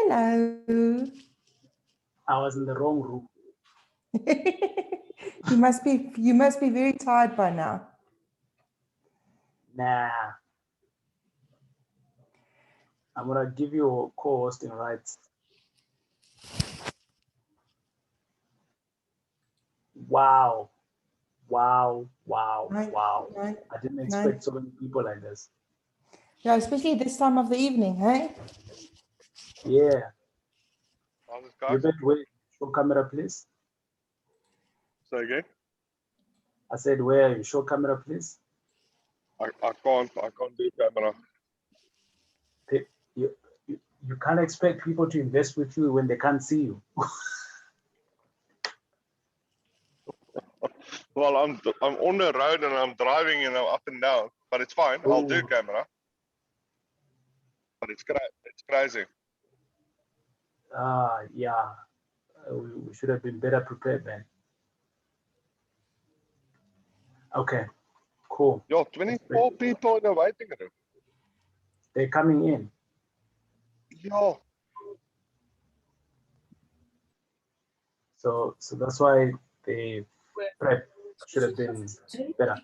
Hello. I was in the wrong room. You must be very tired by now. Nah. I'm gonna give you co-hosting rights. Wow. Wow. Wow. Wow. I didn't expect so many people like this. Yeah, especially this time of the evening, hey? Yeah. You bet. Wait. Show camera, please. Say again? I said, where are you? Show camera, please. I can't do camera. You can't expect people to invest with you when they can't see you. Well, I'm on the road and I'm driving, you know, up and down, but it's fine. I'll do camera. But it's crazy. Yeah. We should have been better prepared, man. Okay, cool. Yo, 24 people in the waiting room. They're coming in. Yo. So that's why the prep should have been better.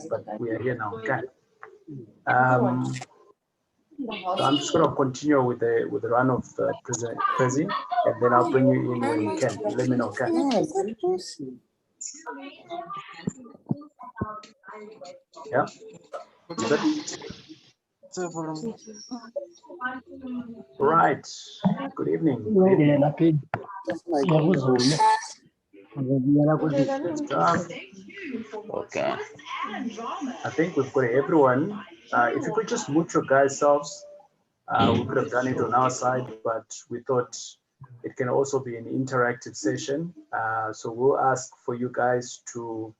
But we are here now. Okay. So I'm just going to continue with the run of Prezi, and then I'll bring you in when you can. You let me know, okay? Yeah. Right. Good evening. Good evening. Okay. I think we've got everyone. If you could just mute your guys' selves, we could have done it on our side, but we thought it can also be an interactive session. So we'll ask for you guys to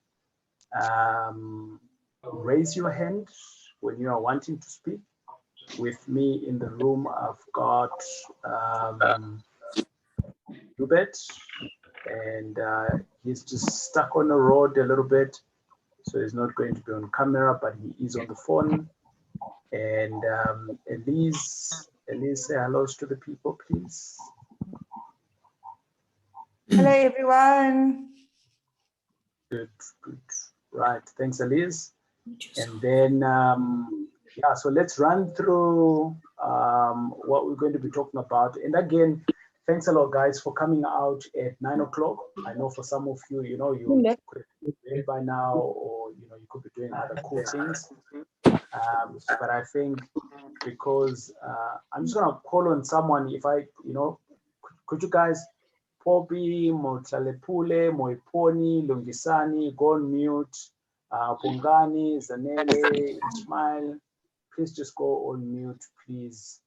raise your hand when you are wanting to speak. With me in the room, I've got Hubert, and he's just stuck on the road a little bit, so he's not going to be on camera, but he is on the phone. And Elize, say hello to the people, please. Hello, everyone. Good. Right, thanks, Elize. And then, yeah, so let's run through what we're going to be talking about. And again, thanks a lot, guys, for coming out at 9 o'clock. I know for some of you, you know, you could be there by now, or, you know, you could be doing other cool things. But I think because I'm just going to call on someone, if I, you know, could you guys, Poppy, Motlalepule, Moiponi, Lungisani, go on mute, Bongani, Zanele, Ismail, please just go on mute, please.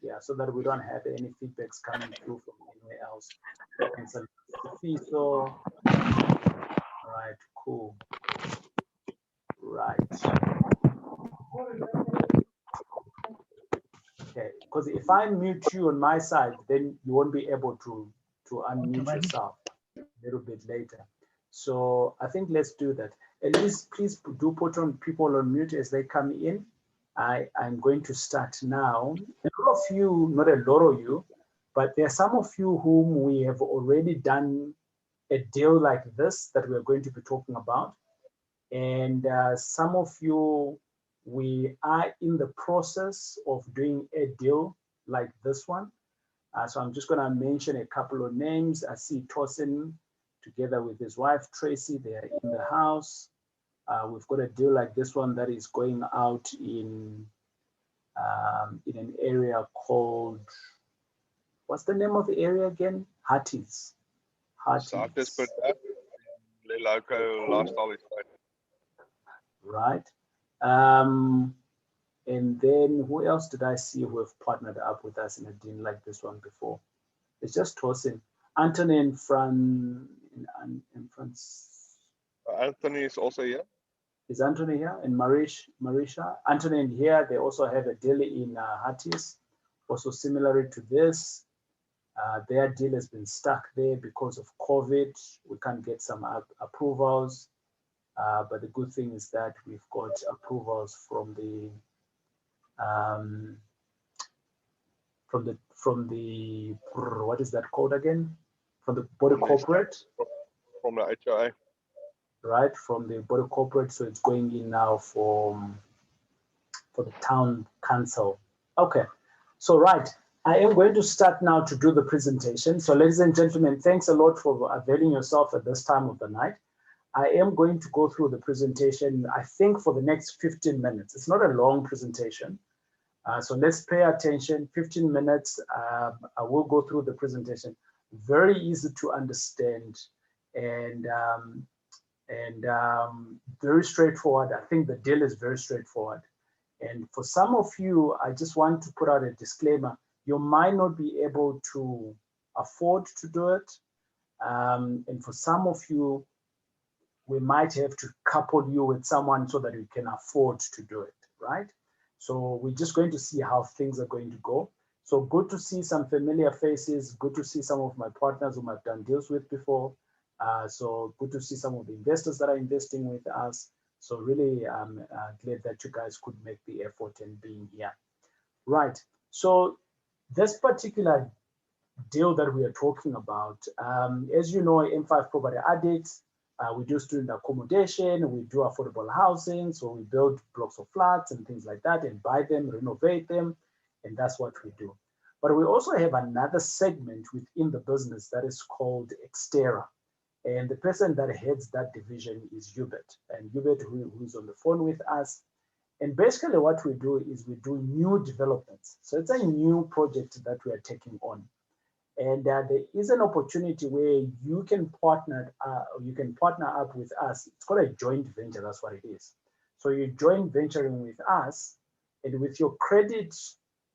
Yeah, so that we don't have any feedbacks coming through from anywhere else. So, all right, cool. Right. Okay, because if I mute you on my side, then you won't be able to unmute yourself a little bit later. So I think let's do that. At least please do put on people on mute as they come in. I'm going to start now. A lot of you, not a lot of you, but there are some of you whom we have already done a deal like this that we're going to be talking about. And some of you, we are in the process of doing a deal like this one. So I'm just gonna mention a couple of names. I see Tosin together with his wife, Tracy, they're in the house. We've got a deal like this one that is going out in an area called, what's the name of the area again? Hatties. Right. And then who else did I see who have partnered up with us in a deal like this one before? It's just Tosin. Anthony and France. Anthony is also here. Is Anthony here? And Marisha? Anthony and here, they also have a deal in Hatties, also similar to this. Their deal has been stuck there because of COVID. We can't get some approvals. But the good thing is that we've got approvals from from the, what is that called again? From the body corporate. From the HOA. Right, from the body corporate. So it's going in now for the town council. Okay, so right, I am going to start now to do the presentation. So ladies and gentlemen, thanks a lot for availing yourself at this time of the night. I am going to go through the presentation, I think for the next 15 minutes. It's not a long presentation. So let's pay attention, 15 minutes. I will go through the presentation. Very easy to understand and very straightforward. I think the deal is very straightforward. And for some of you, I just want to put out a disclaimer. You might not be able to afford to do it. And for some of you, we might have to couple you with someone so that you can afford to do it, right? So we're just going to see how things are going to go. So good to see some familiar faces, good to see some of my partners whom I've done deals with before. So good to see some of the investors that are investing with us. So really glad that you guys could make the effort in being here. Right, so this particular deal that we are talking about, as you know, M5 Property Addicts, we do student accommodation, we do affordable housing, so we build blocks of flats and things like that and buy them, renovate them, and that's what we do. But we also have another segment within the business that is called Exterra. And the person that heads that division is Hubert. And Hubert, who's on the phone with us. And basically what we do is we do new developments. So it's a new project that we are taking on. And there is an opportunity where you can partner up with us. It's called a joint venture, that's what it is. So you joint venturing with us and with your credit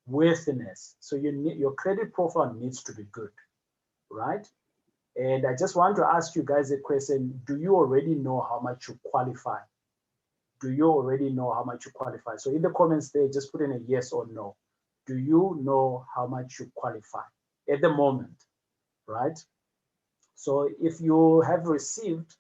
worthiness. So your credit profile needs to be good, right? And I just want to ask you guys a question. Do you already know how much you qualify? Do you already know how much you qualify? So in the comments there, just put in a yes or no. Do you know how much you qualify at the moment, right? So if you have received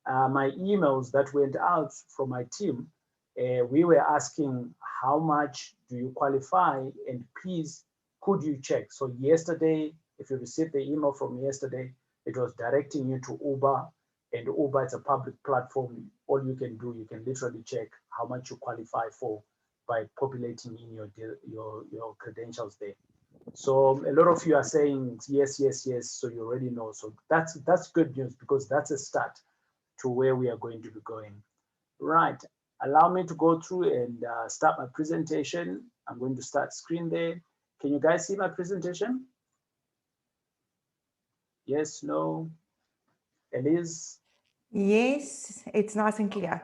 my emails that went out from my team, we were asking how much do you qualify, and please, could you check? So yesterday, if you received the email from yesterday, it was directing you to Uber, and Uber is a public platform. All you can do, you can literally check how much you qualify for by populating in your credentials there. So a lot of you are saying yes, yes, yes. So you already know. So that's good news, because that's a start to where we are going to be going. Right. Allow me to go through and start my presentation. I'm going to start screen there. Can you guys see my presentation? Yes, no. Elize? Yes, it's nice and clear.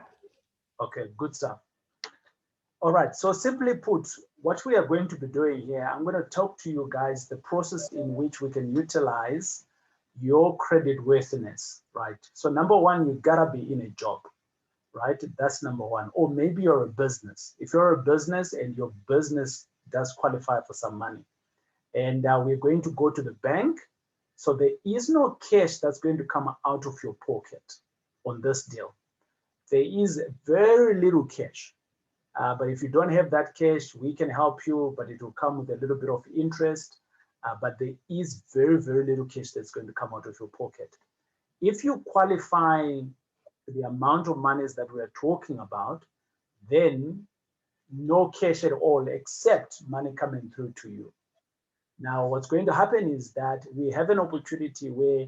Okay, good stuff. All right, so simply put, what we are going to be doing here, I'm going to talk to you guys the process in which we can utilize your credit worthiness, right? So number one, you gotta be in a job, right? That's number one. Or maybe you're a business. If you're a business and your business does qualify for some money, and we're going to go to the bank. So there is no cash that's going to come out of your pocket on this deal. There is very little cash. But if you don't have that cash, we can help you, but it will come with a little bit of interest. But there is very, very little cash that's going to come out of your pocket. If you qualify the amount of monies that we're talking about, then no cash at all except money coming through to you. Now, what's going to happen is that we have an opportunity where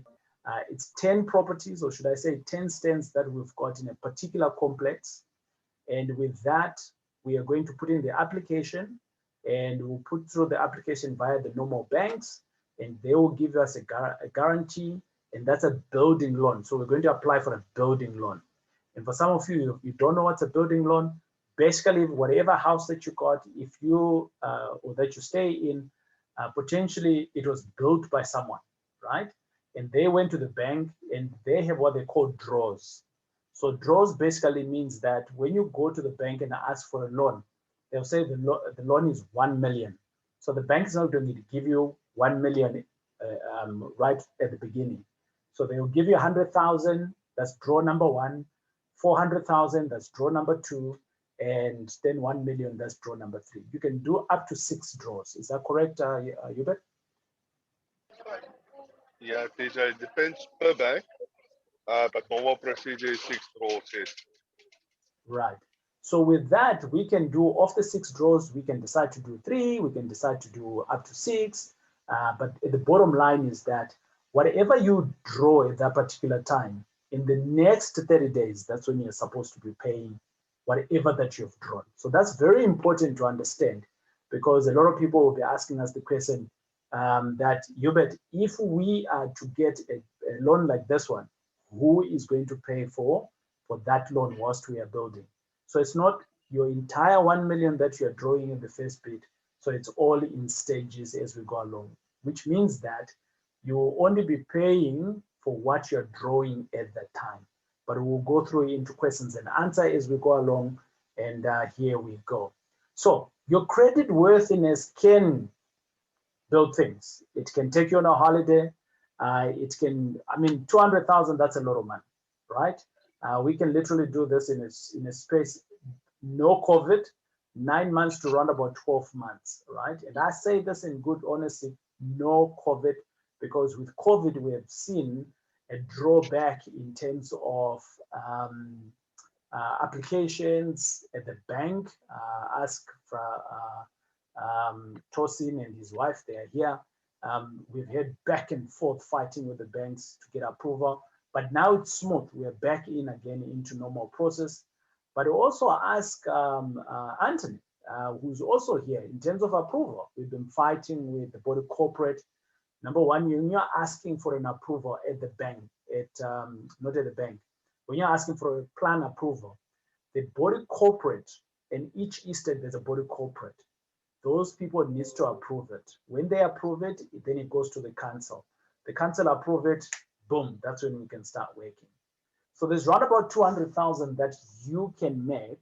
it's 10 properties, or should I say 10 stands that we've got in a particular complex. And with that, we are going to put in the application, and we'll put through the application via the normal banks, and they will give us a guarantee, and that's a building loan. So we're going to apply for a building loan. And for some of you, if you don't know what's a building loan, basically whatever house that you got, if you, or that you stay in, potentially it was built by someone, right? And they went to the bank and they have what they call draws. So draws basically means that when you go to the bank and ask for a loan, they'll say the loan is 1 million. So the bank is not going to give you 1 million right at the beginning. So they will give you 100,000, that's draw number one, 400,000, that's draw number two, and then 1 million, that's draw number three. You can do up to 6 draws. Is that correct, Hubert? Yeah, TJ, it depends per bank, but normal procedure is 6 draws, yes. Right. So with that, we can do of the 6 draws, we can decide to do 3, we can decide to do up to 6. But the bottom line is that whatever you draw at that particular time, in the next 30 days, that's when you're supposed to be paying whatever that you've drawn. So that's very important to understand, because a lot of people will be asking us the question that, Hubert, if we are to get a loan like this one, who is going to pay for that loan whilst we are building? So it's not your entire 1 million that you're drawing in the first bit. So it's all in stages as we go along, which means that you will only be paying for what you're drawing at that time. But we'll go through into questions and answer as we go along. And here we go. So your credit worthiness can build things. It can take you on a holiday. It can, I mean, 200,000, that's a lot of money, right? We can literally do this in a space, no COVID, 9 months to around about 12 months, right? And I say this in good honesty, no COVID, because with COVID, we have seen a drawback in terms of applications at the bank. Ask for Tosin and his wife, they are here. We've had back and forth fighting with the banks to get approval, but now it's smooth. We are back in again into normal process. But also ask Anthony, who's also here in terms of approval. We've been fighting with the body corporate. Number one, you're asking for an approval at the bank, not at the bank. When you're asking for a plan approval, the body corporate, and each estate there's a body corporate. Those people need to approve it. When they approve it, then it goes to the council. The council approve it, boom, that's when we can start working. So there's around about 200,000 that you can make,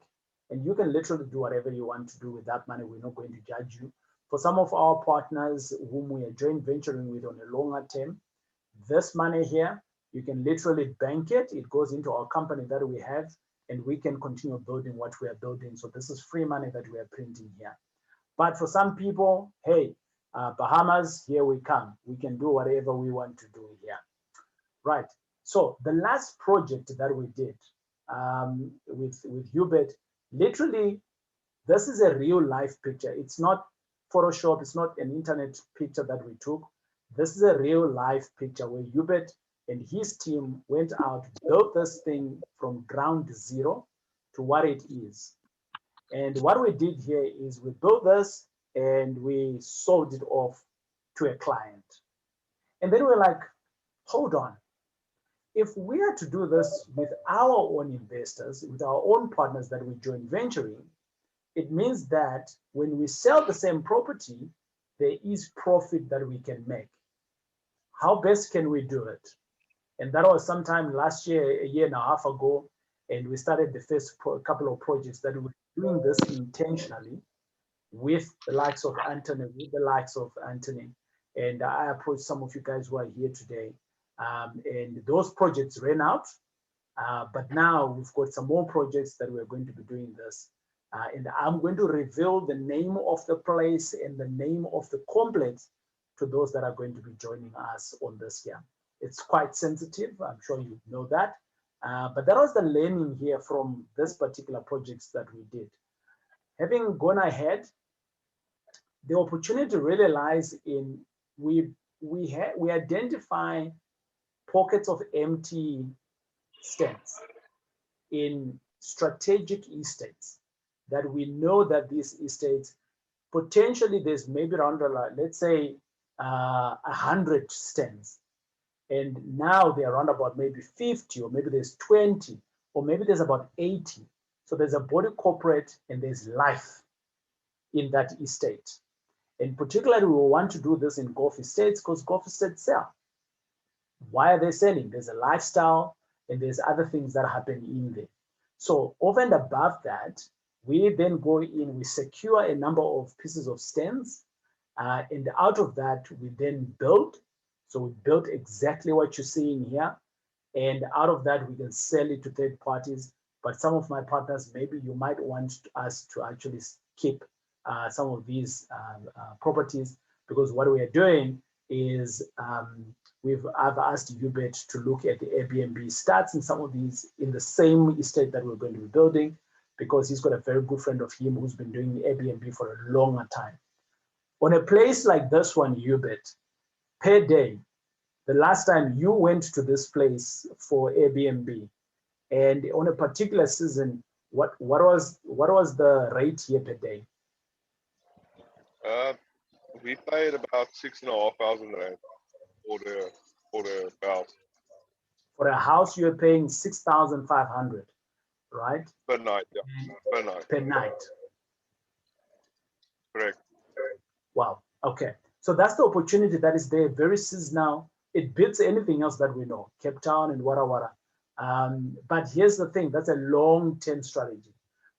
and you can literally do whatever you want to do with that money. We're not going to judge you. For some of our partners whom we are joint venturing with on a longer term, this money here, you can literally bank it. It goes into our company that we have, and we can continue building what we are building. So this is free money that we are printing here. But for some people, hey, Bahamas, here we come. We can do whatever we want to do here. Right. So the last project that we did with Hubert, literally, this is a real life picture. It's not Photoshop. It's not an internet picture that we took. This is a real life picture where Hubert and his team went out, built this thing from ground zero to what it is. And what we did here is we built this and we sold it off to a client. And then we're like, hold on. If we are to do this with our own investors, with our own partners that we join venturing, it means that when we sell the same property, there is profit that we can make. How best can we do it? And that was sometime last year, a year and a half ago, and we started the first couple of projects that we were doing this intentionally with the likes of Anthony, and I approached some of you guys who are here today. And those projects ran out, but now we've got some more projects that we're going to be doing this. And I'm going to reveal the name of the place and the name of the complex to those that are going to be joining us on this here. It's quite sensitive, I'm sure you know that. But that was the learning here from this particular projects that we did. Having gone ahead, the opportunity really lies in we identify pockets of empty stands in strategic estates that we know that these estates potentially there's maybe around let's say 100 stands, and now they're around about maybe 50, or maybe there's 20, or maybe there's about 80. So there's a body corporate and there's life in that estate. And particularly we want to do this in golf estates because golf estates sell. Why are they selling? There's a lifestyle and there's other things that happen in there. So over and above that, we then go in, we secure a number of pieces of stands, and out of that, we then build. So we built exactly what you're seeing here. And out of that, we can sell it to third parties. But some of my partners, maybe you might want us to actually keep some of these properties, because what we are doing is I've asked Hubert to look at the Airbnb stats in some of these in the same estate that we're going to be building, because he's got a very good friend of him who's been doing Airbnb for a longer time. On a place like this one, Hubert, per day, the last time you went to this place for Airbnb, and on a particular season, what was the rate here per day? We paid about 6,500 rand for the house. For a house, you're paying 6,500, right? Per night, yeah. Per night. Per night. Correct. Wow. Okay. So that's the opportunity that is there, very seasonal. It beats anything else that we know, Cape Town and Wara Wara. But here's the thing, that's a long-term strategy.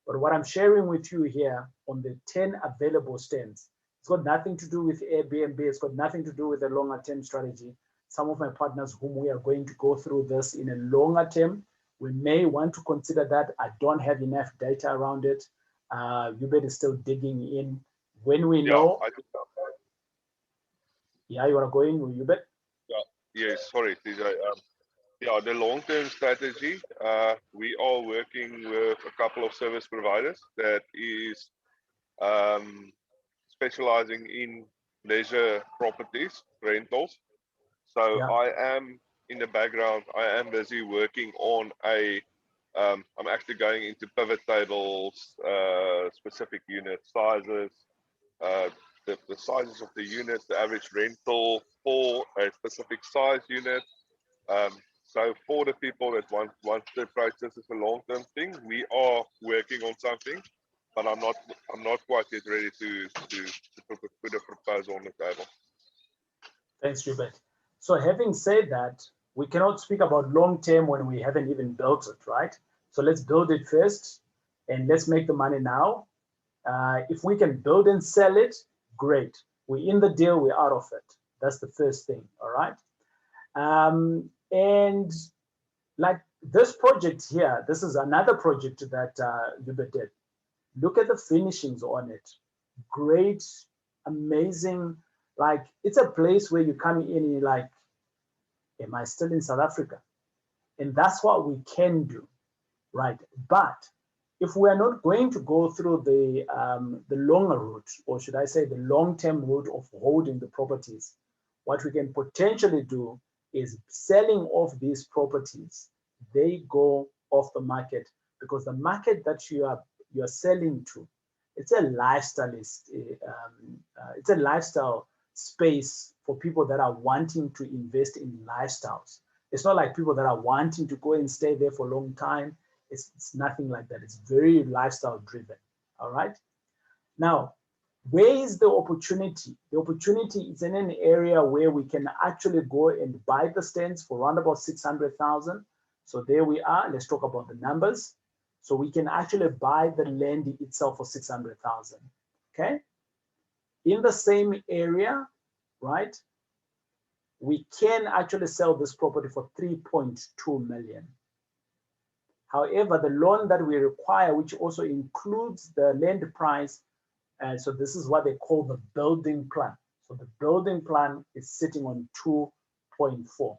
But what I'm sharing with you here on the 10 available stands, it's got nothing to do with Airbnb. It's got nothing to do with a longer-term strategy. Some of my partners whom we are going to go through this in a longer term, we may want to consider that. I don't have enough data around it. Hubert is still digging in. When we know. I think so. Yeah, you want to go in, Hubert? Yeah. Yes, sorry, TJ. Yeah, the long-term strategy, we are working with a couple of service providers that is specializing in leisure properties, rentals. So Yeah. I am in the background, I am busy working on I'm actually going into pivot tables, specific unit sizes, the sizes of the units, the average rental for a specific size unit. So for the people that want to approach this as a long-term thing, we are working on something, but I'm not quite yet ready to put a proposal on the table. Thanks, Hubert. So having said that, we cannot speak about long-term when we haven't even built it, right? So let's build it first and let's make the money now. If we can build and sell it, great. We're in the deal, we're out of it. That's the first thing, all right? And like this project here, this is another project that Hubert did. Look at the finishings on it. Great, amazing. Like, it's a place where you come in and you're like, am I still in South Africa? And that's what we can do, right? But if we are not going to go through the longer route, or should I say the long-term route of holding the properties, what we can potentially do is selling off these properties. They go off the market, because the market that you are selling to, it's a lifestyle. It's a lifestyle space for people that are wanting to invest in lifestyles. It's not like people that are wanting to go and stay there for a long time. It's nothing like that. It's very lifestyle driven. All right. Now, where is the opportunity? The opportunity is in an area where we can actually go and buy the stands for around about 600,000. So there we are. Let's talk about the numbers. So we can actually buy the land itself for 600,000. Okay. In the same area, right? We can actually sell this property for 3.2 million. However, the loan that we require, which also includes the land price, so this is what they call the building plan. So the building plan is sitting on 2.4,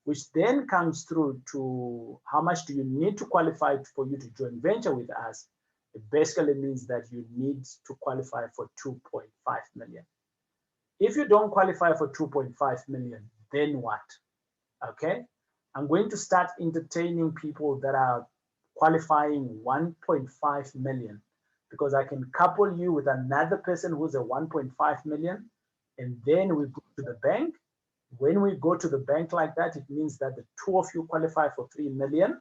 which then comes through to how much do you need to qualify for you to joint venture with us. It basically means that you need to qualify for 2.5 million. If you don't qualify for 2.5 million, then what? Okay, I'm going to start entertaining people that are qualifying 1.5 million, because I can couple you with another person who's a 1.5 million, and then we go to the bank. When we go to the bank like that, it means that the two of you qualify for 3 million.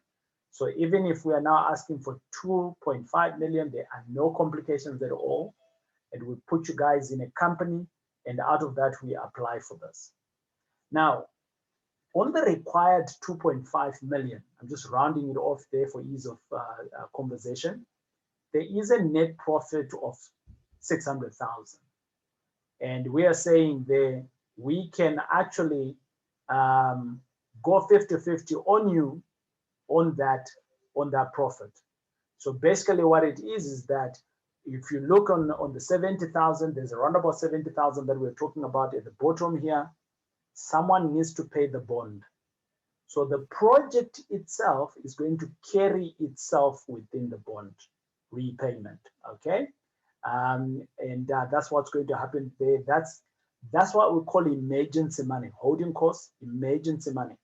So even if we are now asking for 2.5 million, there are no complications at all. And we put you guys in a company, and out of that, we apply for this. Now, on the required 2.5 million, I'm just rounding it off there for ease of conversation, there is a net profit of 600,000. And we are saying there, we can actually go 50-50 on you on that profit. So basically what it is that if you look on the 70,000, there's around about 70,000 that we're talking about at the bottom here. someone needs to pay the bond. So the project itself is going to carry itself within the bond repayment, okay? That's what's going to happen there. That's what we call emergency money, holding costs, emergency money.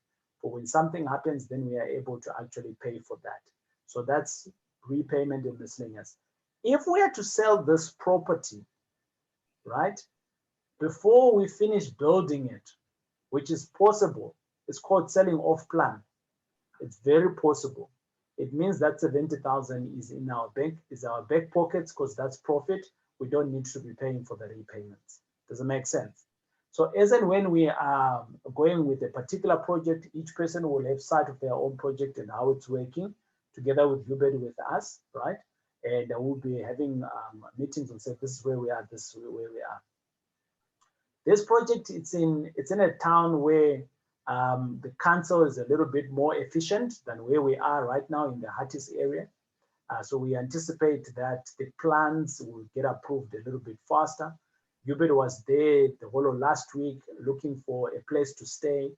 For when something happens, then we are able to actually pay for that. So that's repayment and miscellaneous. If we are to sell this property, right, before we finish building it, which is possible, it's called selling off plan. It's very possible. It means that 70,000 is in our bank, is our back pockets, because that's profit. We don't need to be paying for the repayments. Does it make sense? So as and when we are going with a particular project, each person will have sight of their own project and how it's working together with Viljoen, with us, right? And we'll be having meetings and say, this is where we are, this is where we are. This project, it's in a town where the council is a little bit more efficient than where we are right now in the Hatties area. So we anticipate that the plans will get approved a little bit faster. Viljoen was there the whole of last week looking for a place to stay,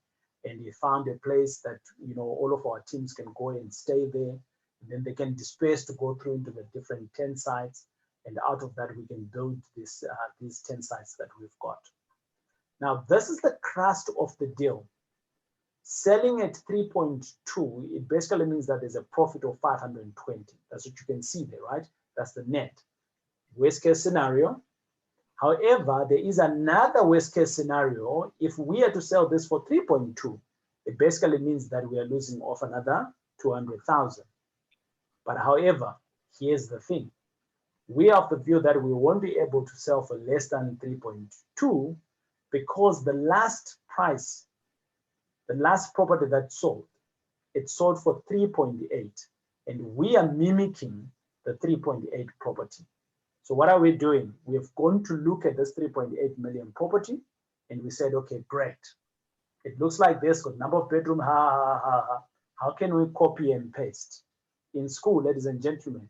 and he found a place that, you know, all of our teams can go and stay there. And then they can disperse to go through into the different 10 sites, and out of that we can build these 10 sites that we've got. Now, this is the crust of the deal. Selling at 3.2, it basically means that there's a profit of 520. That's what you can see there, right? That's the net. Worst case scenario. However, there is another worst case scenario. If we are to sell this for 3.2, it basically means that we are losing off another 200,000. But however, here's the thing. We are of the view that we won't be able to sell for less than 3.2 because the last price, the last property that sold, it sold for 3.8, and we are mimicking the 3.8 property. So what are we doing? We have gone to look at this 3.8 million property, and we said, okay, great. It looks like this, got number of bedroom, How can we copy and paste? In school, ladies and gentlemen,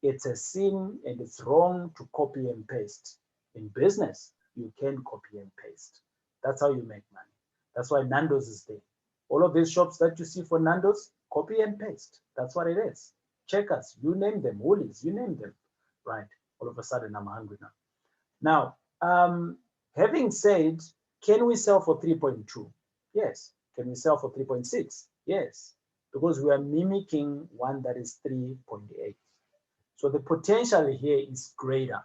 it's a sin and it's wrong to copy and paste. In business, you can copy and paste. That's how you make money. That's why Nando's is there. All of these shops that you see for Nando's, copy and paste. That's what it is. Checkers, you name them. Woolies, you name them. Right. All of a sudden, I'm hungry now. Now, having said, can we sell for 3.2? Yes. Can we sell for 3.6? Yes. Because we are mimicking one that is 3.8. So the potential here is greater.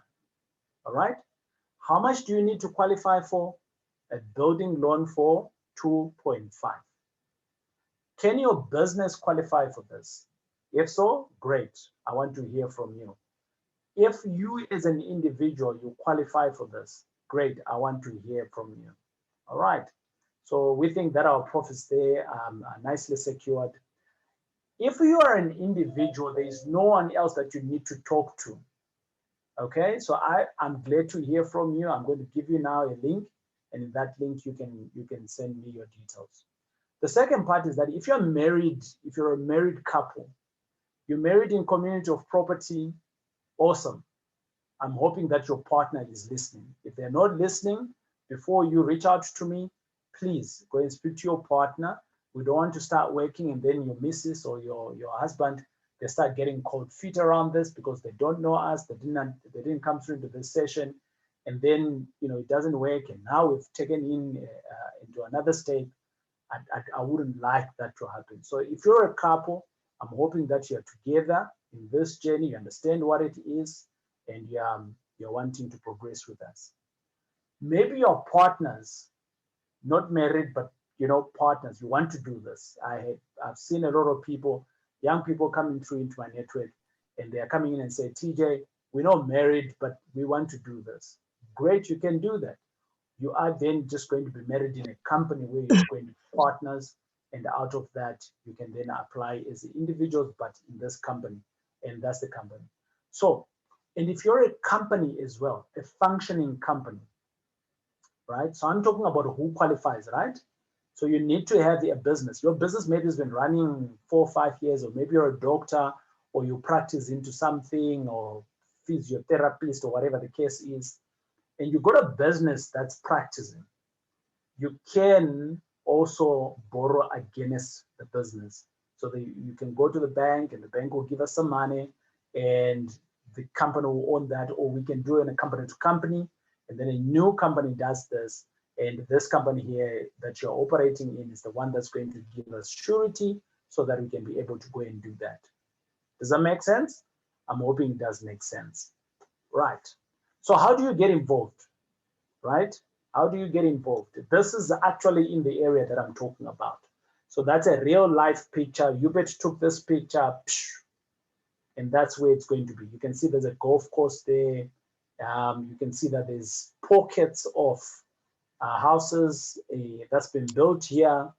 All right. How much do you need to qualify for? A building loan for 2.5. Can your business qualify for this? If so, great. I want to hear from you. If you as an individual, you qualify for this, great. I want to hear from you. All right. So we think that our profits there are nicely secured. If you are an individual, there is no one else that you need to talk to. Okay, so I'm glad to hear from you. I'm going to give you now a link, and in that link you can send me your details. The second part is that if you're married, if you're a married couple, you're married in community of property, awesome. I'm hoping that your partner is listening. If they're not listening, before you reach out to me, please go and speak to your partner. We don't want to start working and then your missus or your husband, they start getting cold feet around this because they don't know us, they didn't come through into this session, and then it doesn't work, and now we've taken in into another state. I wouldn't like that to happen. So if you're a couple, I'm hoping that you're together in this journey, you understand what it is, and you're wanting to progress with us. Maybe your partners, not married, but partners, you want to do this. I've seen a lot of people, young people coming through into my network, and they are coming in and say, TJ, we're not married, but we want to do this. Great, you can do that. You are then just going to be married in a company where you're going to be partners, and out of that, you can then apply as individuals, but in this company, and that's the company. So, and if you're a company as well, a functioning company, right? So I'm talking about who qualifies, right? So you need to have a business. Your business maybe has been running 4 or 5 years, or maybe you're a doctor, or you practice into something, or physiotherapist, or whatever the case is, and you got a business that's practicing. you can also borrow against the business. So that you can go to the bank and the bank will give us some money and the company will own that, or we can do it in a company to company, and then a new company does this. And this company here that you're operating in is the one that's going to give us surety so that we can be able to go and do that. Does that make sense? I'm hoping it does make sense. Right. So how do you get involved? Right? How do you get involved? This is actually in the area that I'm talking about. So that's a real life picture. Hubert took this picture, and that's where it's going to be. You can see there's a golf course there. You can see that there's pockets of houses that's been built here.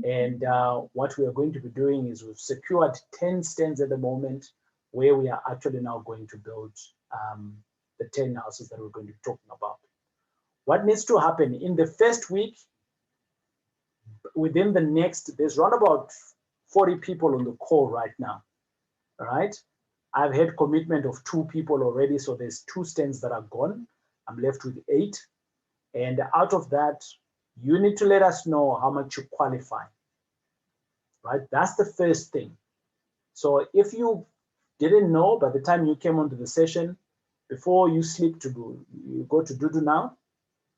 And what we are going to be doing is we've secured 10 stands at the moment where we are actually now going to build the 10 houses that we're going to be talking about. What needs to happen in the first week, within the next, there's around about 40 people on the call right now, all right? I've had commitment of 2 people already, so there's 2 stands that are gone. I'm left with 8. And out of that, you need to let us know how much you qualify, right? That's the first thing. So if you didn't know by the time you came onto the session, before you sleep to do, you go to Dudu now,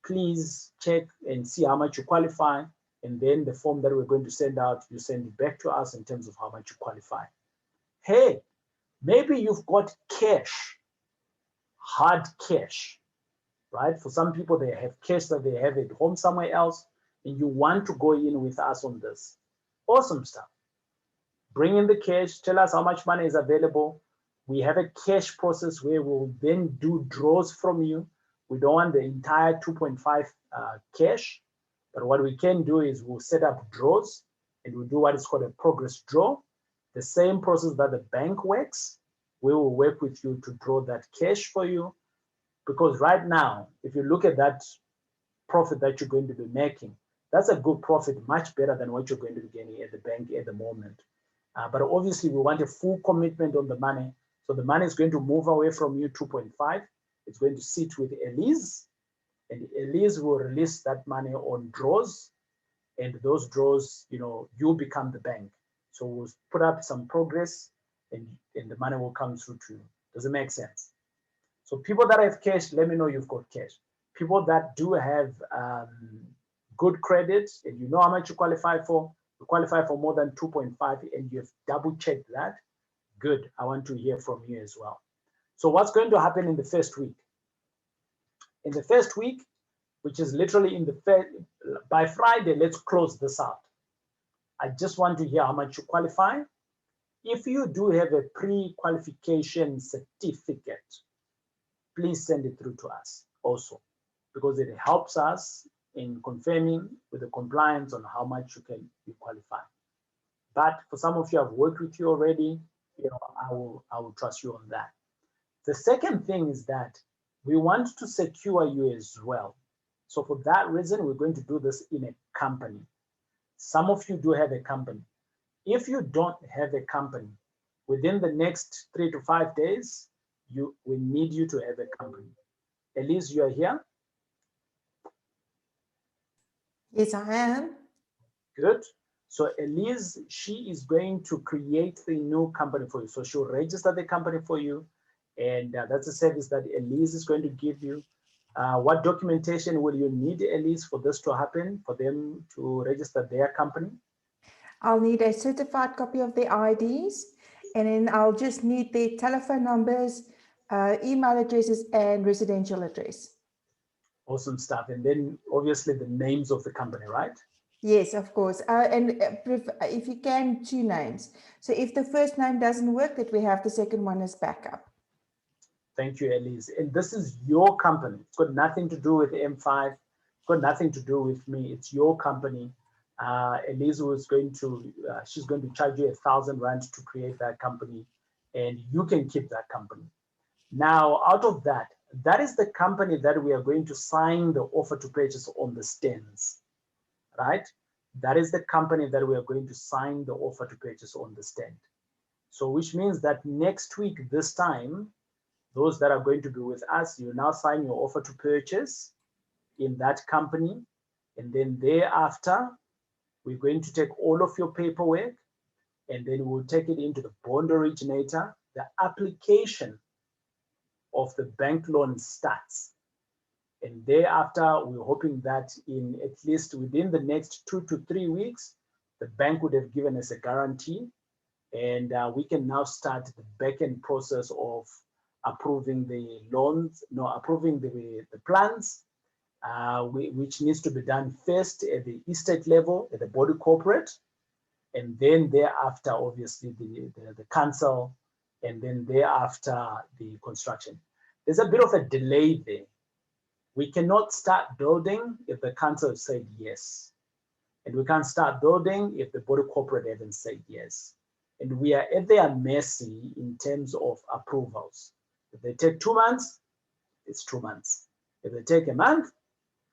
please check and see how much you qualify. And then the form that we're going to send out, you send it back to us in terms of how much you qualify. Hey, maybe you've got cash, hard cash, right? For some people, they have cash that they have at home somewhere else, and you want to go in with us on this. Awesome stuff. Bring in the cash, tell us how much money is available. We have a cash process where we'll then do draws from you. We don't want the entire 2.5 cash, but what we can do is we'll set up draws and we'll do what is called a progress draw. The same process that the bank works, we will work with you to draw that cash for you. Because right now, if you look at that profit that you're going to be making, that's a good profit, much better than what you're going to be getting at the bank at the moment. But obviously, we want a full commitment on the money. So the money is going to move away from you 2.5. It's going to sit with Elize, and Elize will release that money on draws. And those draws, you know, you become the bank. So we'll put up some progress and the money will come through to you. Does it make sense? So people that have cash, let me know you've got cash. People that do have good credit and you know how much you qualify for, you qualify for more than 2.5 and you've double checked that, good. I want to hear from you as well. So what's going to happen in the first week? In the first week, which is literally in the by Friday, let's close this out. I just want to hear how much you qualify. If you do have a pre-qualification certificate, please send it through to us also, because it helps us in confirming with the compliance on how much you qualify. But for some of you I've worked with you already, you know, I will trust you on that. The second thing is that we want to secure you as well. So for that reason, we're going to do this in a company. Some of you do have a company. If you don't have a company, within the next 3 to 5 days, we need you to have a company. Elize, you are here? Yes, I am. Good. So Elize, she is going to create the new company for you. So she'll register the company for you. And that's a service that Elize is going to give you. What documentation will you need, Elize, for this to happen, for them to register their company? I'll need a certified copy of their IDs, and then I'll just need their telephone numbers, email addresses, and residential address. Awesome stuff. And then obviously the names of the company, right? Yes, of course. And if you can, 2 names. So if the first name doesn't work, that we have the second one as backup. Thank you, Elize. And this is your company. It's got nothing to do with M5. It's got nothing to do with me. It's your company. Elize was going to, she's going to charge you 1,000 Rand to create that company, and you can keep that company. Now, out of that, that is the company that we are going to sign the offer to purchase on the stands, right? That is the company that we are going to sign the offer to purchase on the stand. So which means that next week, this time, those that are going to be with us, you now sign your offer to purchase in that company. And then thereafter, we're going to take all of your paperwork, and then we'll take it into the bond originator. The application of the bank loan starts. And thereafter, we're hoping that in at least within the next 2 to 3 weeks, the bank would have given us a guarantee, and we can now start the back-end process of approving the loans, approving the plans, which needs to be done first at the estate level, at the body corporate, and then thereafter, obviously, the council, and then thereafter, the construction. There's a bit of a delay there. We cannot start building if the council has said yes. And we can't start building if the body corporate haven't said yes. And we are at their mercy in terms of approvals. If they take 2 months, it's 2 months. If they take a month,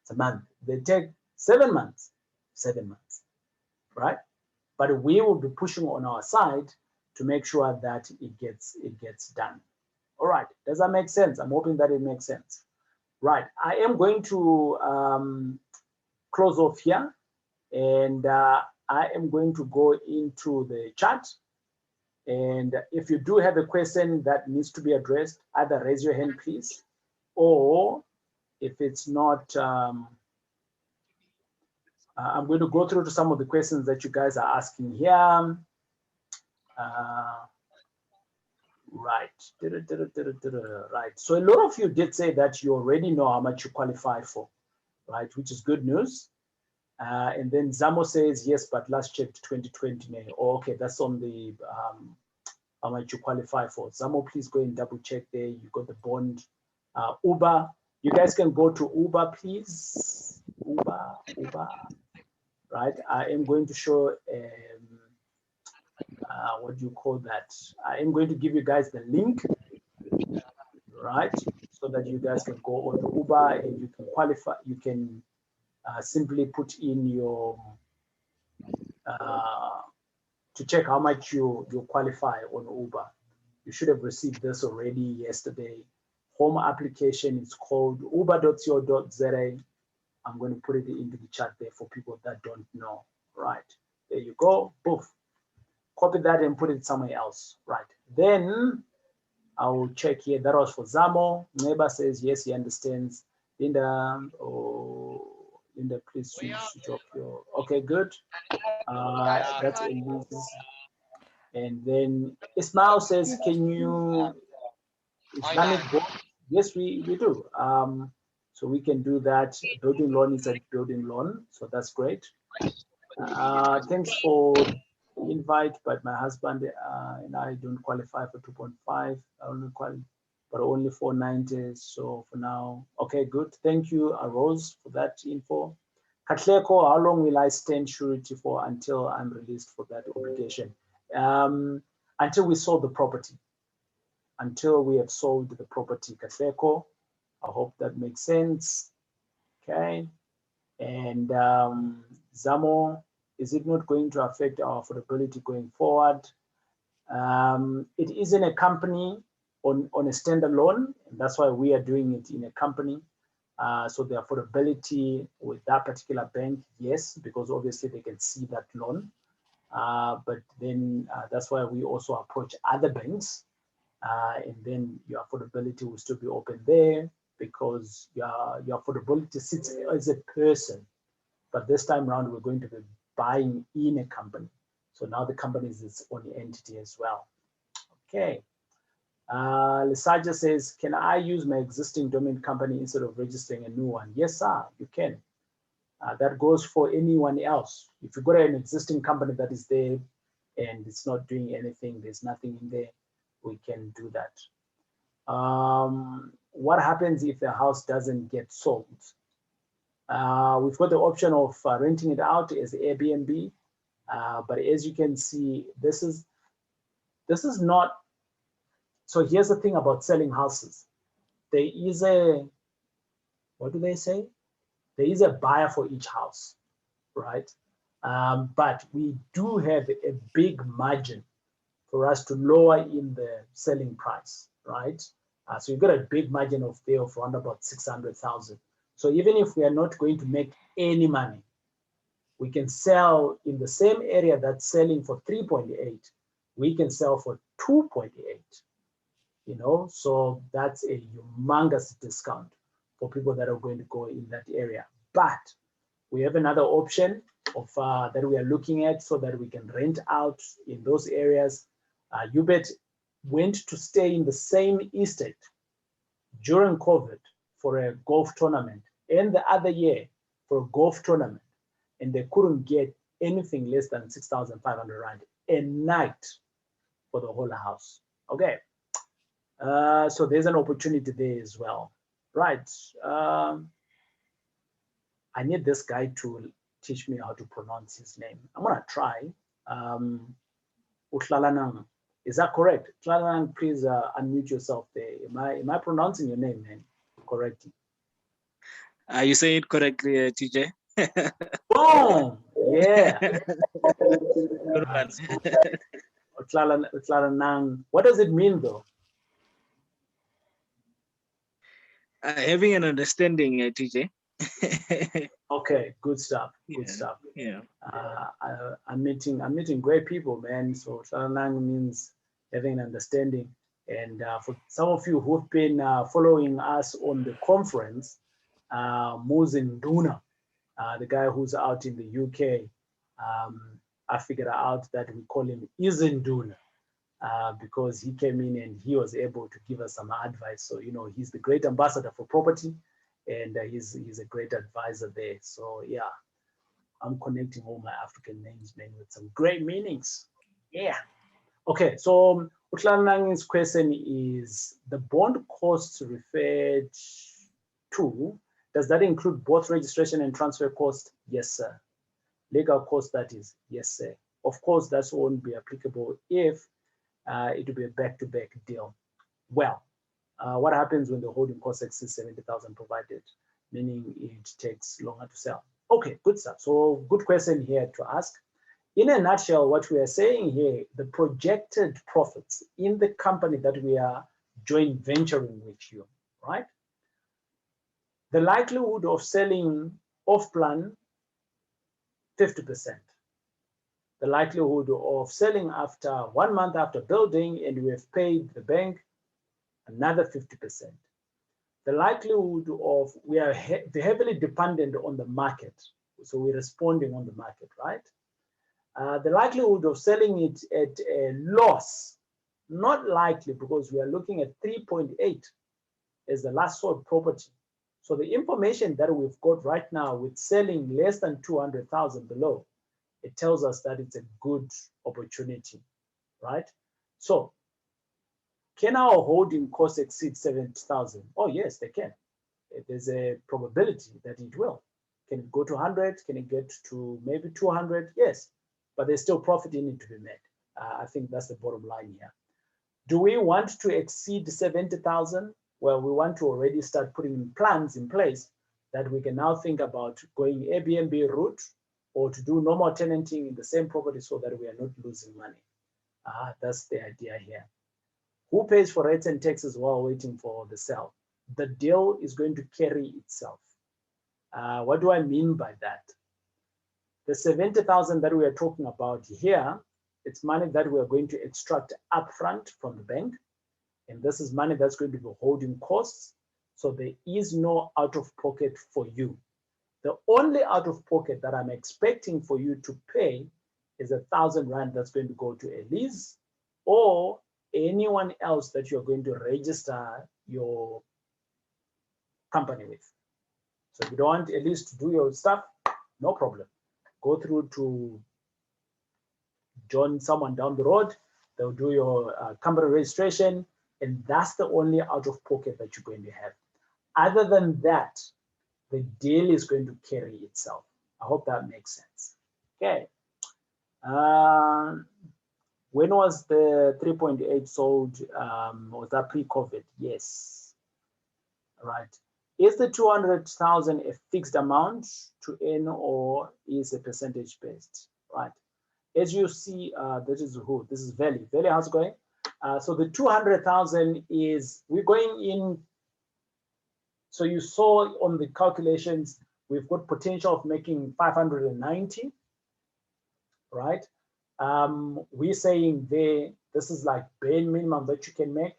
it's a month. If they take 7 months, 7 months, right? But we will be pushing on our side to make sure that it gets done. All right, does that make sense? I'm hoping that it makes sense. Right, I am going to close off here, and I am going to go into the chat. And if you do have a question that needs to be addressed, either raise your hand, please, or if it's not, I'm going to go through to some of the questions that you guys are asking here. Right. Right. So a lot of you did say that you already know how much you qualify for, right? Which is good news. And then Zamo says, yes, but last checked 2020 May. Oh, okay, that's on the how much you qualify for. Zamo, please go and double check there. You got the bond. Uber, you guys can go to Uber, please. Uber. Right. I am going to show what do you call that? I am going to give you guys the link, right? So that you guys can go on the Uber and you can qualify. You can simply put in your to check how much you qualify on Uber. You should have received this already yesterday. Home application is called uber.co.za. I'm going to put it into the chat there for people that don't know. Right, there you go. Poof. Copy that and put it somewhere else. Right. Then I will check here. That was for Zamo. Neighbor says yes, he understands. Linda, Linda, please switch off your. Okay, good. That's Elize. And then Ismail says, can you Islamic board? Yes, we do. So we can do that. Building loan is a building loan, so that's great. Thanks for invite, but my husband and I don't qualify for 2.5. I only qualify, but only 490. So for now, okay, good. Thank you, Rose, for that info. Katleko, how long will I stand surety for until I'm released for that obligation? Until we sold the property. Until we have sold the property, Katleko. I hope that makes sense. Okay. And Zamo, is it not going to affect our affordability going forward? It is in a company on a standalone, and that's why we are doing it in a company. So the affordability with that particular bank, yes, because obviously they can see that loan. But then that's why we also approach other banks, and then your affordability will still be open there because your affordability sits as a person. But this time around, we're going to be buying in a company. So now the company is its own entity as well. Okay. Lisaja says, can I use my existing domain company instead of registering a new one? Yes, sir, you can. That goes for anyone else. If you've got an existing company that is there and it's not doing anything, there's nothing in there, we can do that. What happens if the house doesn't get sold? We've got the option of renting it out as Airbnb, but as you can see, this is not. So here's the thing about selling houses. There is a, what do they say? There is a buyer for each house, right? But we do have a big margin for us to lower in the selling price, right? So you've got a big margin of there of around about 600,000. So even if we are not going to make any money, we can sell in the same area that's selling for 3.8, we can sell for 2.8, you know, so that's a humongous discount for people that are going to go in that area. But we have another option of that we are looking at so that we can rent out in those areas. UBET went to stay in the same estate during COVID for a golf tournament, and the other year for a golf tournament, and they couldn't get anything less than 6,500 Rand a night for the whole house. Okay, so there's an opportunity there as well, right? I need this guy to teach me how to pronounce his name. I'm gonna try. Utlalanang, is that correct? Utlalanang, please unmute yourself there. Am I pronouncing your name, man, correctly? You say it correctly, TJ. Boom! Yeah. Good one. Utlalanang. What does it mean, though? Having an understanding, TJ. Okay, good stuff. Good stuff. Yeah. I'm meeting great people, man. So Utlalanang means having an understanding. And for some of you who've been following us on the conference, Muzinduna, the guy who's out in the UK, I figured out that we call him Izinduna because he came in and he was able to give us some advice. So, you know, he's the great ambassador for property, and he's a great advisor there. So, yeah, I'm connecting all my African names, man, with some great meanings. Yeah. Okay, so Utlanang's question is, the bond costs referred to, does that include both registration and transfer cost? Yes, sir. Legal cost, that is, yes, sir. Of course, that won't be applicable if it will be a back-to-back deal. Well, what happens when the holding cost exceeds 70,000 provided, meaning it takes longer to sell? Okay, good stuff. So good question here to ask. In a nutshell, what we are saying here, the projected profits in the company that we are joint venturing with you, right? The likelihood of selling off plan, 50%. The likelihood of selling after 1 month after building and we have paid the bank, another 50%. The likelihood of, we are heavily dependent on the market. So we're responding on the market, right? The likelihood of selling it at a loss, not likely, because we are looking at 3.8 as the last sold property. So the information that we've got right now with selling less than 200,000 below, it tells us that it's a good opportunity, right? So can our holding cost exceed 70,000? Oh yes, they can. There's a probability that it will. Can it go to 100? Can it get to maybe 200? Yes, but there's still profit in it to be made. I think that's the bottom line here. Do we want to exceed 70,000? Well, we want to already start putting plans in place that we can now think about going Airbnb route or to do normal tenanting in the same property so that we are not losing money. That's the idea here. Who pays for rates and taxes while waiting for the sale? The deal is going to carry itself. What do I mean by that? The 70,000 that we are talking about here, it's money that we are going to extract upfront from the bank. And this is money that's going to be holding costs. So there is no out of pocket for you. The only out of pocket that I'm expecting for you to pay is 1,000 Rand that's going to go to Elize or anyone else that you're going to register your company with. So if you don't want Elize to do your stuff, no problem. Go through to join someone down the road. They'll do your company registration, and that's the only out of pocket that you're going to have. Other than that, the deal is going to carry itself. I hope that makes sense. Okay. When was the 3.8 sold? Was that pre-COVID? Yes. Right. Is the 200,000 a fixed amount to earn or is a percentage based? Right. As you see, this is who? This is Valley. Valley, how's it going? So the 200,000 is, we're going in So you saw on the calculations, we've got potential of making 590, right? We're saying there, this is like bare minimum that you can make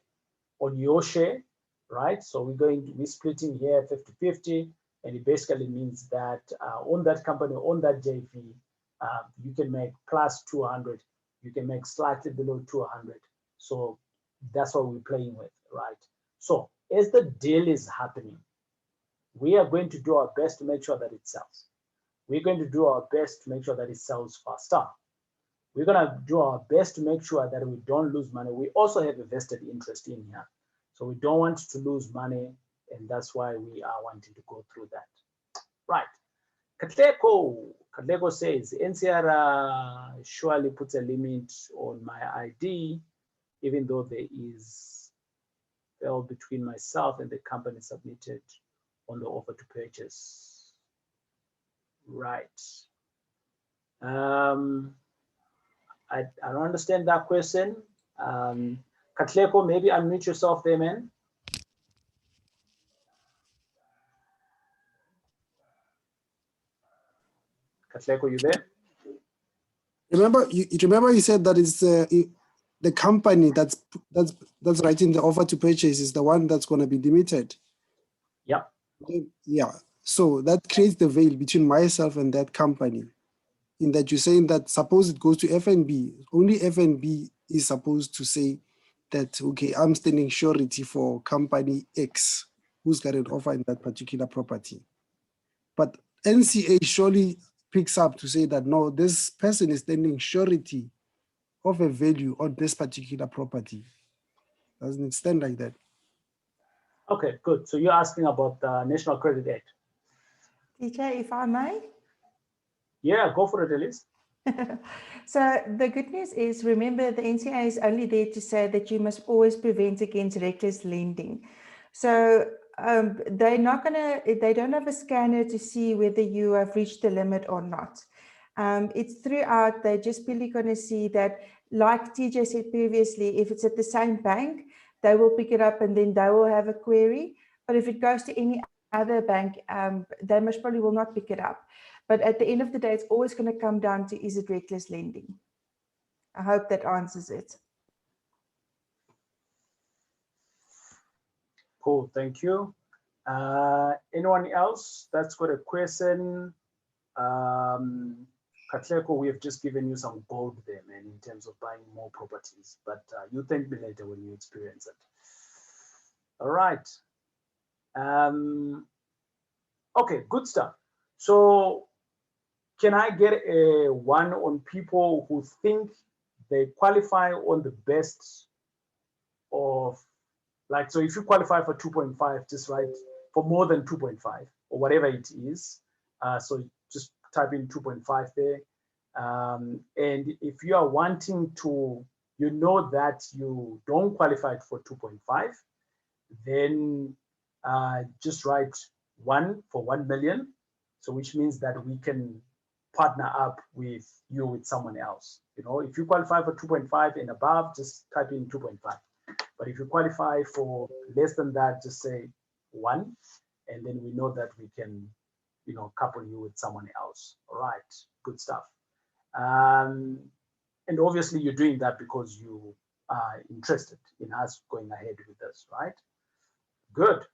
on your share, right? So we're splitting here 50-50, and it basically means that on that company, on that JV, you can make plus 200, you can make slightly below 200. So that's what we're playing with, right? So as the deal is happening, we are going to do our best to make sure that it sells. We're going to do our best to make sure that it sells faster. We're going to do our best to make sure that we don't lose money. We also have a vested interest in here. So we don't want to lose money, and that's why we are wanting to go through that. Right. Katleko says, NCR surely puts a limit on my ID, even though there is fell between myself and the company submitted on the offer to purchase. Right. I don't understand that question. Katleko, maybe unmute yourself there, man. Katleko, you there? Remember, you said that it's the company that's writing the offer to purchase is the one that's going to be limited. Yeah. Yeah. So that creates the veil between myself and that company. In that you're saying that suppose it goes to FNB, only FNB is supposed to say that, okay, I'm standing surety for company X who's got an offer in that particular property. But NCA surely picks up to say that, no, this person is standing surety of a value on this particular property. Doesn't it stand like that? Okay, good. So you're asking about the National Credit Act. TJ, if I may? Yeah, go for it, Elize. So the good news is, remember, the NCA is only there to say that you must always prevent against reckless lending. So they don't have a scanner to see whether you have reached the limit or not. It's throughout, they're just really going to see that, like TJ said previously, if it's at the same bank, they will pick it up and then they will have a query. But if it goes to any other bank, they most probably will not pick it up. But at the end of the day, it's always going to come down to, is it reckless lending? I hope that answers it. Cool, thank you. Anyone else that's got a question? Katleko, we have just given you some gold there, man, in terms of buying more properties, but you thank me later when you experience it. All right. Okay, good stuff. So can I get a one on people who think they qualify on the best of, like, so if you qualify for 2.5, just write for more than 2.5 or whatever it is. So just type in 2.5 there. And if you are wanting to, you know that you don't qualify for 2.5, then just write 1 for 1 million. So which means that we can partner up with you with someone else. You know, if you qualify for 2.5 and above, just type in 2.5. But if you qualify for less than that, just say 1, and then we know that we can, you know, couple you with someone else. All right, good stuff. And obviously you're doing that because you are interested in us going ahead with this, right? Good.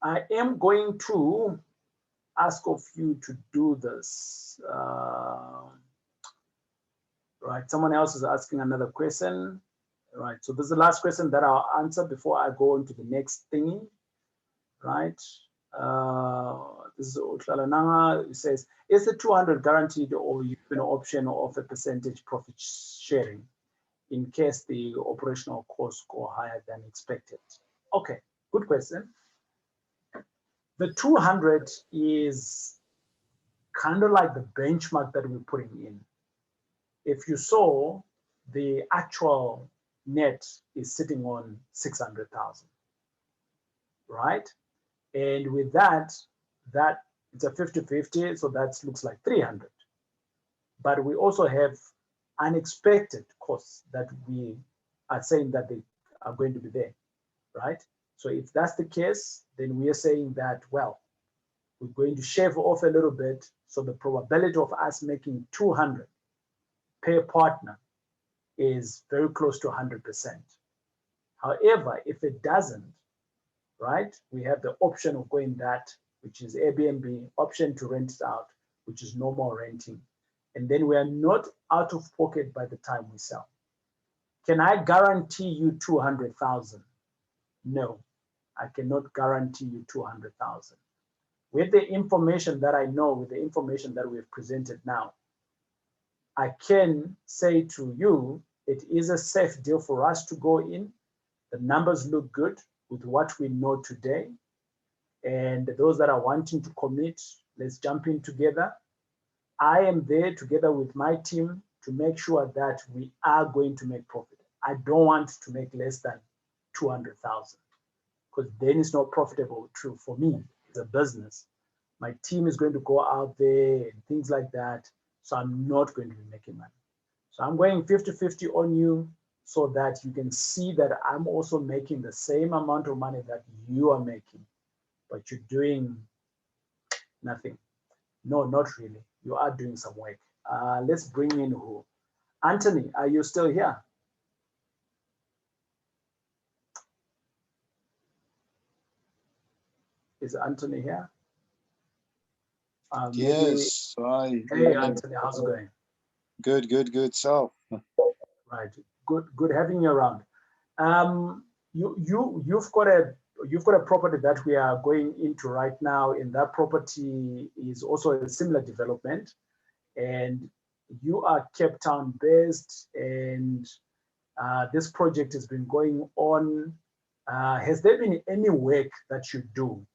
I am going to ask of you to do this. Right, someone else is asking another question. Right, so this is the last question that I'll answer before I go into the next thingy. Right, this is Otlalananga. It says, is the 200 guaranteed, or you have an option of a percentage profit sharing in case the operational costs go higher than expected? Okay, good question. The 200 is kind of like the benchmark that we're putting in. If you saw, the actual net is sitting on 600,000, right? And with that it's a 50-50, so that looks like 300. But we also have unexpected costs that we are saying that they are going to be there, right? So if that's the case, then we are saying that, well, we're going to shave off a little bit. So the probability of us making 200 per partner is very close to 100%. However, if it doesn't, right, we have the option of going that, which is Airbnb, option to rent it out, which is normal renting. And then we are not out of pocket by the time we sell. Can I guarantee you 200,000? No, I cannot guarantee you 200,000. With the information that I know, with the information that we've presented now, I can say to you, it is a safe deal for us to go in. The numbers look good with what we know today. And those that are wanting to commit, let's jump in together. I am there together with my team to make sure that we are going to make profit. I don't want to make less than 200,000 because then it's not profitable true for me as a business. My team is going to go out there and things like that. So I'm not going to be making money. So I'm going 50-50 on you so that you can see that I'm also making the same amount of money that you are making, but you're doing nothing. No, not really. You are doing some work. Let's bring in who? Anthony, are you still here? Is Anthony here? Yes. Hi. Hey, Anthony, how's it going? Good. So. Right. Good having you around. You've got a property that we are going into right now, and that property is also a similar development, and you are Cape Town based, and this project has been going on. Has there been any work that you do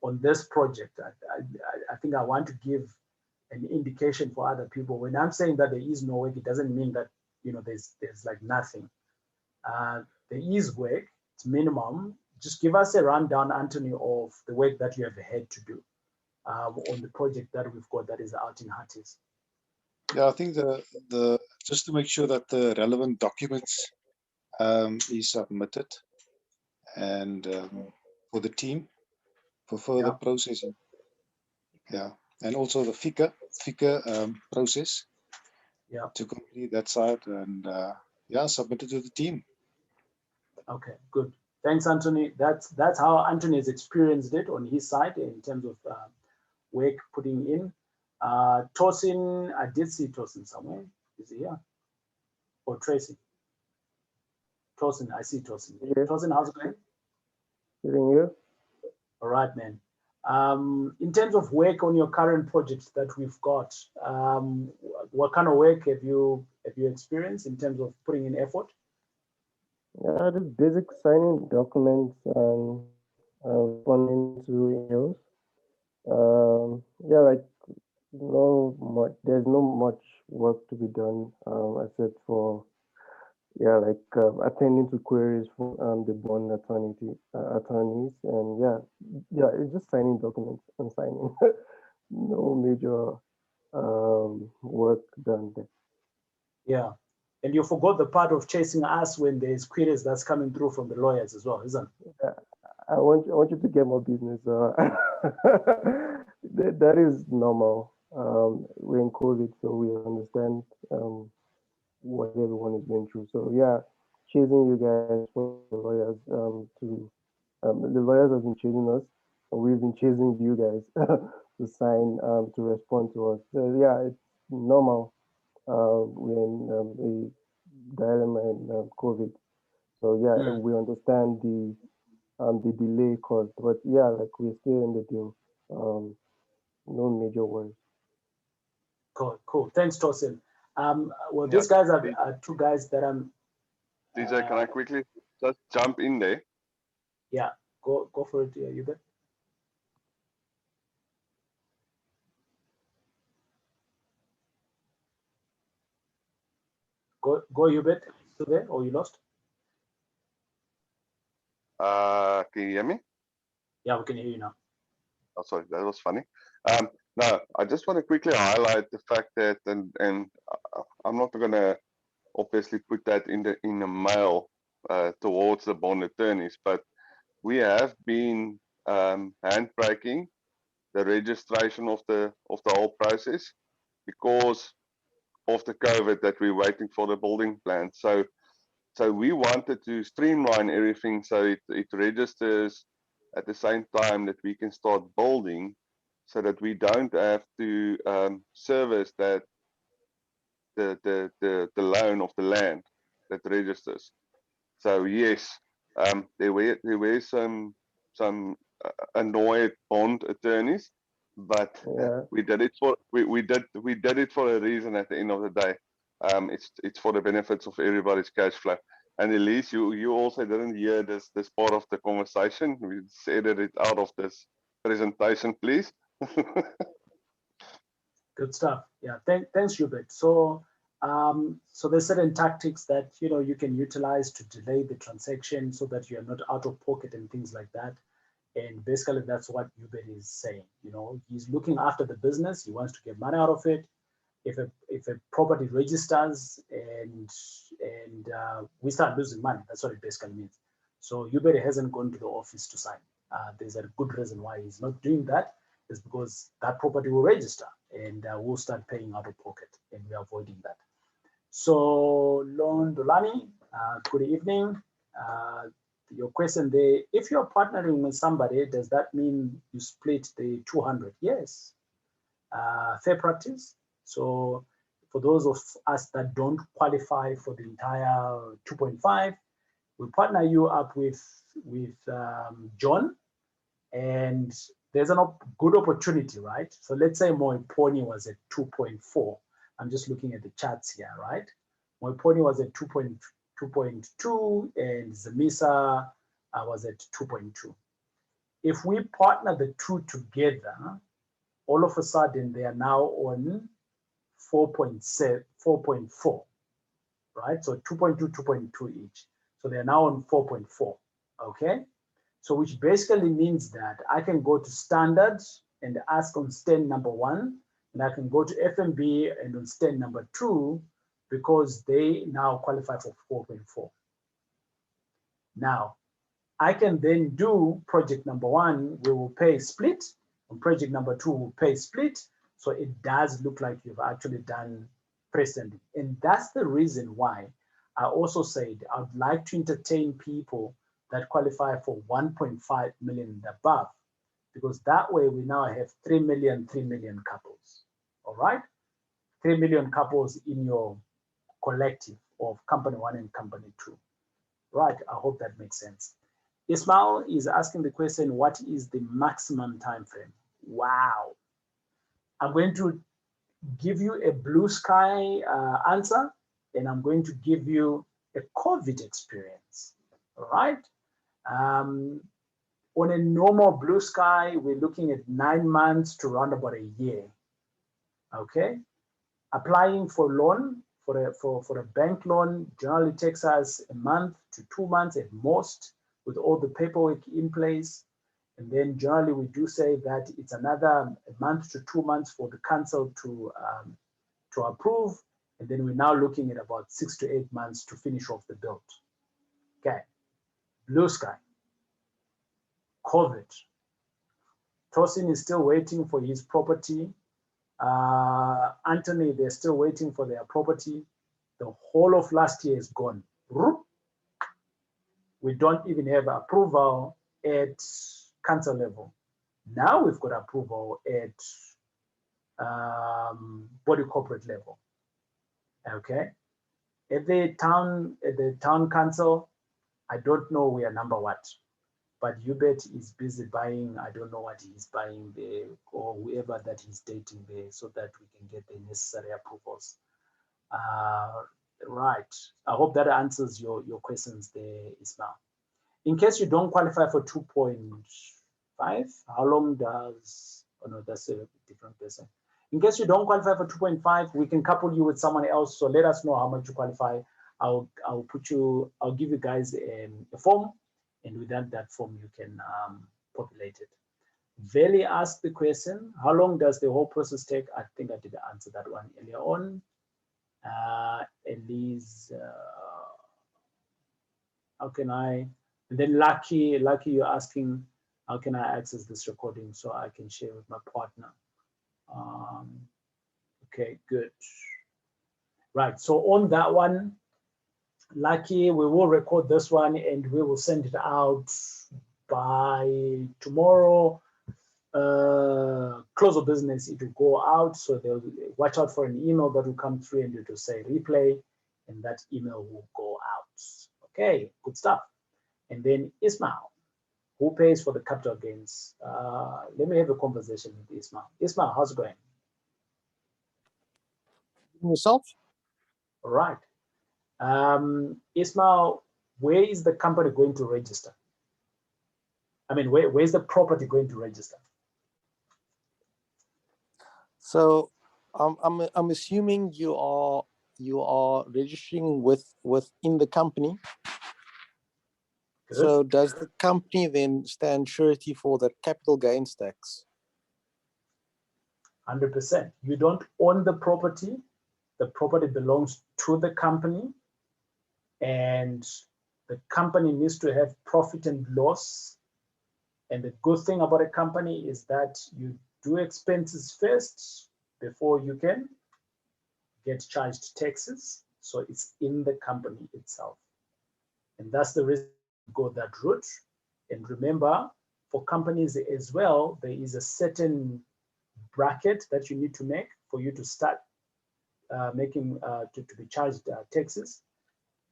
on this project? I think I want to give an indication for other people. When I'm saying that there is no work, it doesn't mean that there's like nothing. There is work, it's minimum. Just give us a rundown, Anthony, of the work that you have had to do on the project that we've got that is out in Hatties. Yeah, I think the just to make sure that the relevant documents is submitted and for the team for further processing. Yeah, and also the FICA process. Yeah. To complete that side and submit it to the team. Okay, good. Thanks, Anthony. That's how Anthony has experienced it on his side in terms of work putting in. Tosin, I did see Tosin somewhere. Is he here? Or Tracy? Tosin, I see Tosin. Yes. Tosin, how's it going? Hearing you. All right, man. In terms of work on your current projects that we've got, what kind of work have you experienced in terms of putting in effort? Yeah, just basic signing documents and responding to emails. Like there's no much work to be done except for attending to queries from the bond attorneys, and it's just signing documents and signing. No major work done there. Yeah, and you forgot the part of chasing us when there's queries that's coming through from the lawyers as well, isn't it? Yeah, I want you to get more business. That is normal. We're in COVID, so we understand what everyone is going through. So yeah, chasing you guys for the lawyers the lawyers have been chasing us, and we've been chasing you guys to sign to respond to us. So yeah, it's normal. We're in a dilemma in COVID. So yeah, we understand the delay caused, but yeah, like we're still in the deal. No major worries. Cool. Thanks, Tosin. Well, these guys are two guys that I'm. DJ, can I quickly just jump in there? Yeah, go for it. Yeah, you bet. Go, you bet. Still there, or you lost? Can you hear me? Yeah, we can hear you now. Oh, sorry, that was funny. No, I just want to quickly highlight the fact that, and I'm not going to obviously put that in the mail towards the bond attorneys, but we have been handbraking the registration of the whole process because of the COVID that we're waiting for the building plan. So we wanted to streamline everything so it registers at the same time that we can start building, so that we don't have to service that the loan of the land that registers. So yes, there were some annoyed bond attorneys, but Yeah. we did it for we did it for a reason. At the end of the day, it's for the benefits of everybody's cash flow. And Elize, you also didn't hear this part of the conversation. We edited it out of this presentation, please. Good stuff. Yeah, thanks, Hubert. So, so there's certain tactics that you can utilize to delay the transaction so that you're not out of pocket and things like that. And basically, that's what Hubert is saying. He's looking after the business. He wants to get money out of it. If a property registers and we start losing money, that's what it basically means. So Hubert hasn't gone to the office to sign. There's a good reason why he's not doing that. Is because that property will register and we'll start paying out of pocket, and we're avoiding that. So Lon Dolani, good evening. Your question there, if you're partnering with somebody, does that mean you split the 200? Yes, fair practice. So for those of us that don't qualify for the entire 2.5, we partner you up with John, and there's a good opportunity, right? So let's say Moiponi was at 2.4. I'm just looking at the charts here, right? Moiponi was at 2.2 and Zamisa was at 2.2. If we partner the two together, all of a sudden they are now on 4.4, right? So 2.2, 2.2 each. So they are now on 4.4, okay? So which basically means that I can go to standard and ask on stand number 1, and I can go to FMB and on stand number 2, because they now qualify for 4.4. Now, I can then do project number 1, we will pay split. On project number 2, we'll pay split. So it does look like you've actually done pre-standing. And that's the reason why I also said I'd like to entertain people that qualify for 1.5 million and above, because that way we now have 3 million couples, all right? 3 million couples in your collective of company 1 and company 2, right? I hope that makes sense. Ismail is asking the question, what is the maximum time frame? Wow. I'm going to give you a blue sky answer, and I'm going to give you a COVID experience, all right? On a normal blue sky, we're looking at 9 months to around about a year. Okay, applying for loan for a bank loan generally takes us a month to 2 months at most, with all the paperwork in place. And then generally we do say that it's another month to 2 months for the council to approve. And then we're now looking at about 6 to 8 months to finish off the build. Okay, blue sky. COVID. Tosin is still waiting for his property. Anthony, they're still waiting for their property. The whole of last year is gone. We don't even have approval at council level. Now we've got approval at body corporate level. Okay. At the town council, I don't know we are number what. But Hubert is busy buying, I don't know what he's buying there, or whoever that he's dating there, so that we can get the necessary approvals. Right, I hope that answers your questions there, Ismail. In case you don't qualify for 2.5, how long does, oh no, that's a different person. In case you don't qualify for 2.5, we can couple you with someone else, so let us know how much you qualify. I'll give you guys a form, and within that form, you can populate it. Veli asked the question, how long does the whole process take? I think I did answer that one earlier on. Elize, how can I And then Lucky, you're asking, how can I access this recording so I can share with my partner? Okay, good. Right, so on that one, Lucky, we will record this one and we will send it out by tomorrow. Close of business, it will go out. So they'll watch out for an email that will come through and it will say replay, and that email will go out. Okay, good stuff. And then Ismail, who pays for the capital gains? Let me have a conversation with Ismail. Ismail, how's it going? Yourself? All right. Ismail, where is the company going to register? I mean, where's the property going to register? So I'm assuming you are registering within the company. Good. So does the company then stand surety for the capital gains tax? 100%. You don't own the property. The property belongs to the company, and the company needs to have profit and loss. And the good thing about a company is that you do expenses first before you can get charged taxes. So it's in the company itself. And that's the reason to go that route. And remember, for companies as well, there is a certain bracket that you need to make for you to start making to be charged taxes,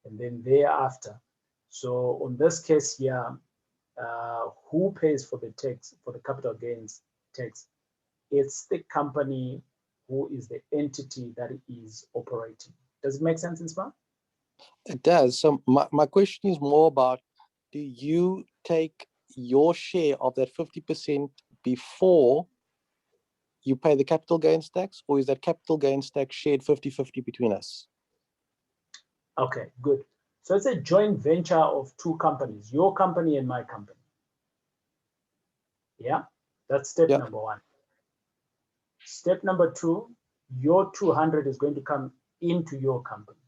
and then thereafter. So on this case here, who pays for the tax, for the capital gains tax? It's the company who is the entity that is operating. Does it make sense, Isma? It does. So my question is more about, do you take your share of that 50% before you pay the capital gains tax, or is that capital gains tax shared 50-50 between us? Okay, good. So it's a joint venture of two companies, your company and my company. Yeah, that's step number one. Step number two, your 200 is going to come into your company,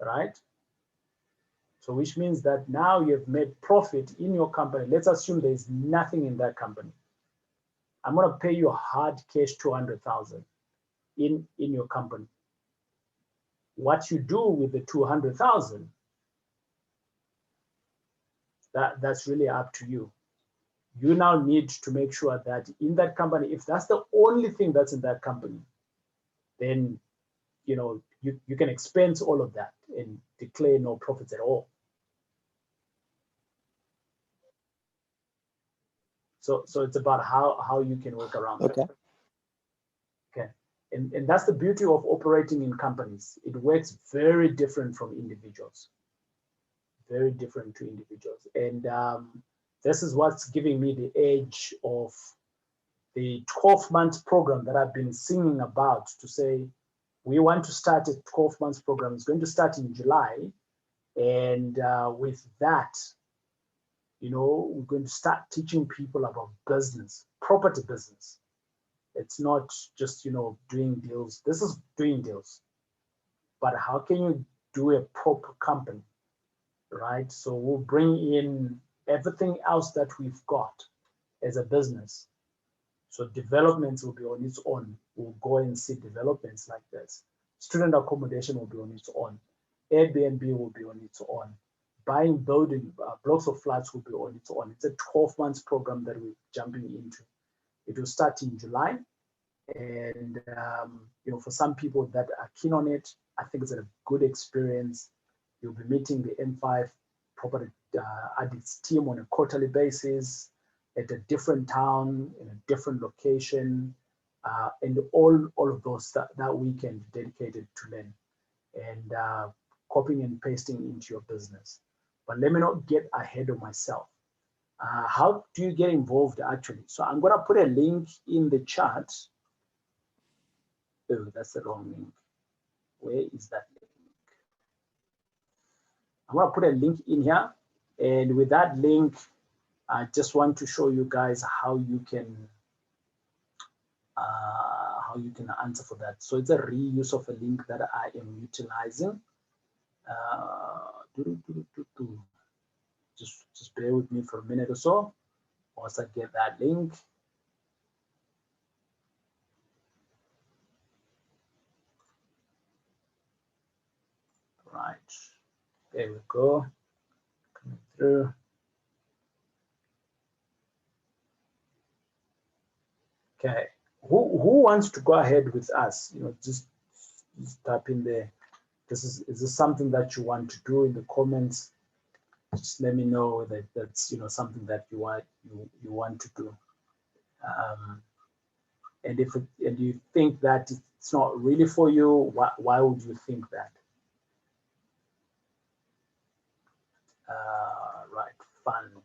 right? So which means that now you've made profit in your company. Let's assume there's nothing in that company. I'm going to pay you hard cash 200,000 in your company. What you do with the 200,000, that's really up to you. You now need to make sure that in that company, if that's the only thing that's in that company, then you can expense all of that and declare no profits at all. So it's about how you can work around that. Okay. And that's the beauty of operating in companies. It works very different from individuals. Very different to individuals. And this is what's giving me the edge of the 12-month program that I've been singing about, to say, we want to start a 12-month program. It's going to start in July. And with that, we're going to start teaching people about business, property business. It's not just, doing deals. This is doing deals. But how can you do a proper company, right? So we'll bring in everything else that we've got as a business. So developments will be on its own. We'll go and see developments like this. Student accommodation will be on its own. Airbnb will be on its own. Buying building blocks of flats will be on its own. It's a 12-month program that we're jumping into. It will start in July. And for some people that are keen on it, I think it's a good experience. You'll be meeting the M5 Property Addicts team on a quarterly basis at a different town, in a different location, and all of those that weekend dedicated to learn and copying and pasting into your business. But let me not get ahead of myself. How do you get involved actually? So I'm going to put a link in the chat. Oh, that's the wrong link. Where is that link? I'm going to put a link in here. And with that link, I just want to show you guys how you can answer for that. So it's a reuse of a link that I am utilizing. Just bear with me for a minute or so once I get that link. Right, there we go. Coming through. Okay, who wants to go ahead with us? You know, just type in there. Is this something that you want to do in the comments? Just let me know that that's, you know, something that you want to do. And if and you think that it's not really for you, why would you think that? Right, fund.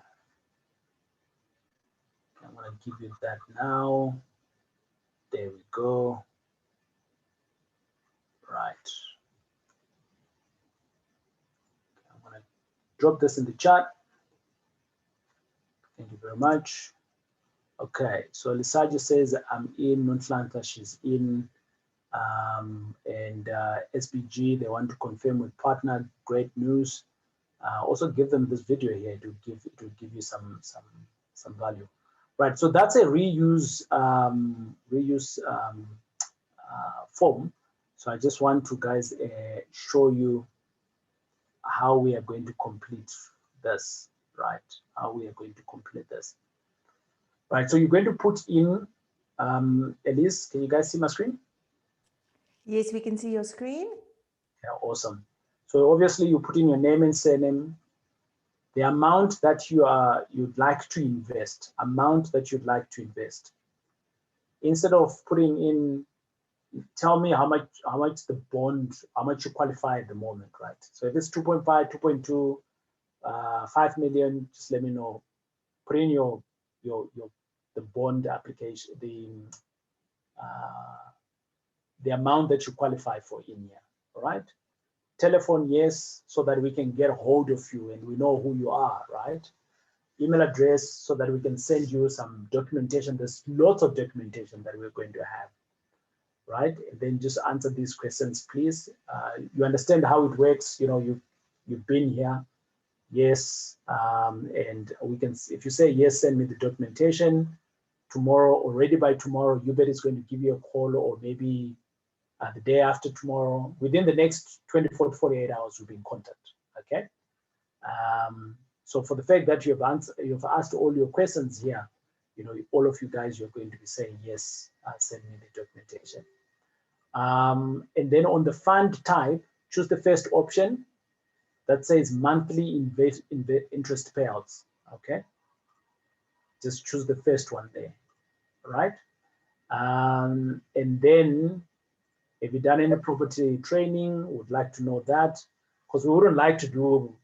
I'm gonna give you that now. There we go. Right. I'm gonna drop this in the chat. Thank you very much. Okay, so Elize says I'm in, Nontlanta, she's in, and SBG, they want to confirm with partner. Great news. Also give them this video here to give you some value. Right, so that's a reuse form. So I just want to guys show you how we are going to complete this, right? How we are going to complete this. Right, so you're going to put in, Elize, can you guys see my screen? Yes, we can see your screen. Yeah, awesome. So obviously you put in your name and surname, the amount that you'd like to invest, Instead of putting in, tell me how much the bond, how much you qualify at the moment, right? So if it's 2.5, 2.2, 5 million, just let me know. Put in the bond application, the amount that you qualify for in here, all right? Telephone, yes, so that we can get a hold of you and we know who you are, right? Email address, so that we can send you some documentation. There's lots of documentation that we're going to have, right? And then just answer these questions, please. You understand how it works. You know, you've been here. Yes, and we can, if you say yes, send me the documentation. Tomorrow, already by tomorrow, UBET is going to give you a call, or maybe the day after tomorrow. Within the next 24 to 48 hours, we'll be in contact, okay? So for the fact that you've asked all your questions here, you know, all of you guys, you're going to be saying, yes, send me the documentation. And then on the fund type, choose the first option that says monthly interest payouts, okay? Just choose the first one there, right? And then if you've done any property training, would like to know that, because we wouldn't like to do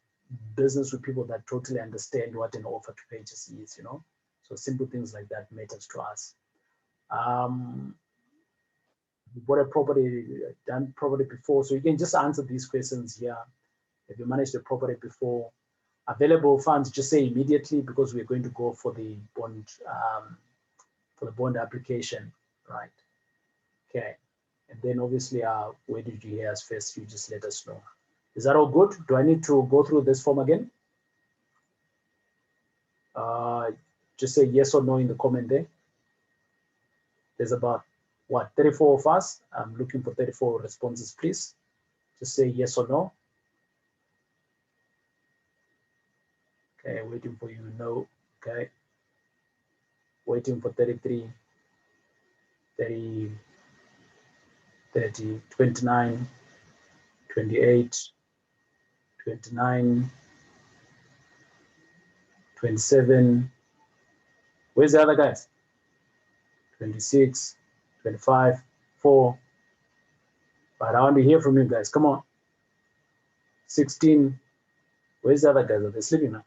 business with people that totally understand what an offer to purchase is, you know? So simple things like that matters to us. You bought a property, done property before, so you can just answer these questions here. If you managed the property before, available funds, just say immediately, because we're going to go for the bond application, right? Okay, and then obviously, where did you hear us first? You just let us know. Is that all good? Do I need to go through this form again? Just say yes or no in the comment there. There's about, what, 34 of us? I'm looking for 34 responses, please. Just say yes or no. Okay, waiting for you, no, okay. Waiting for 33, 30, 30, 29, 28, 29, 27. Where's the other guys? 26, 25, 4. But I want to hear from you guys. Come on. 16. Where's the other guys? Are they sleeping now?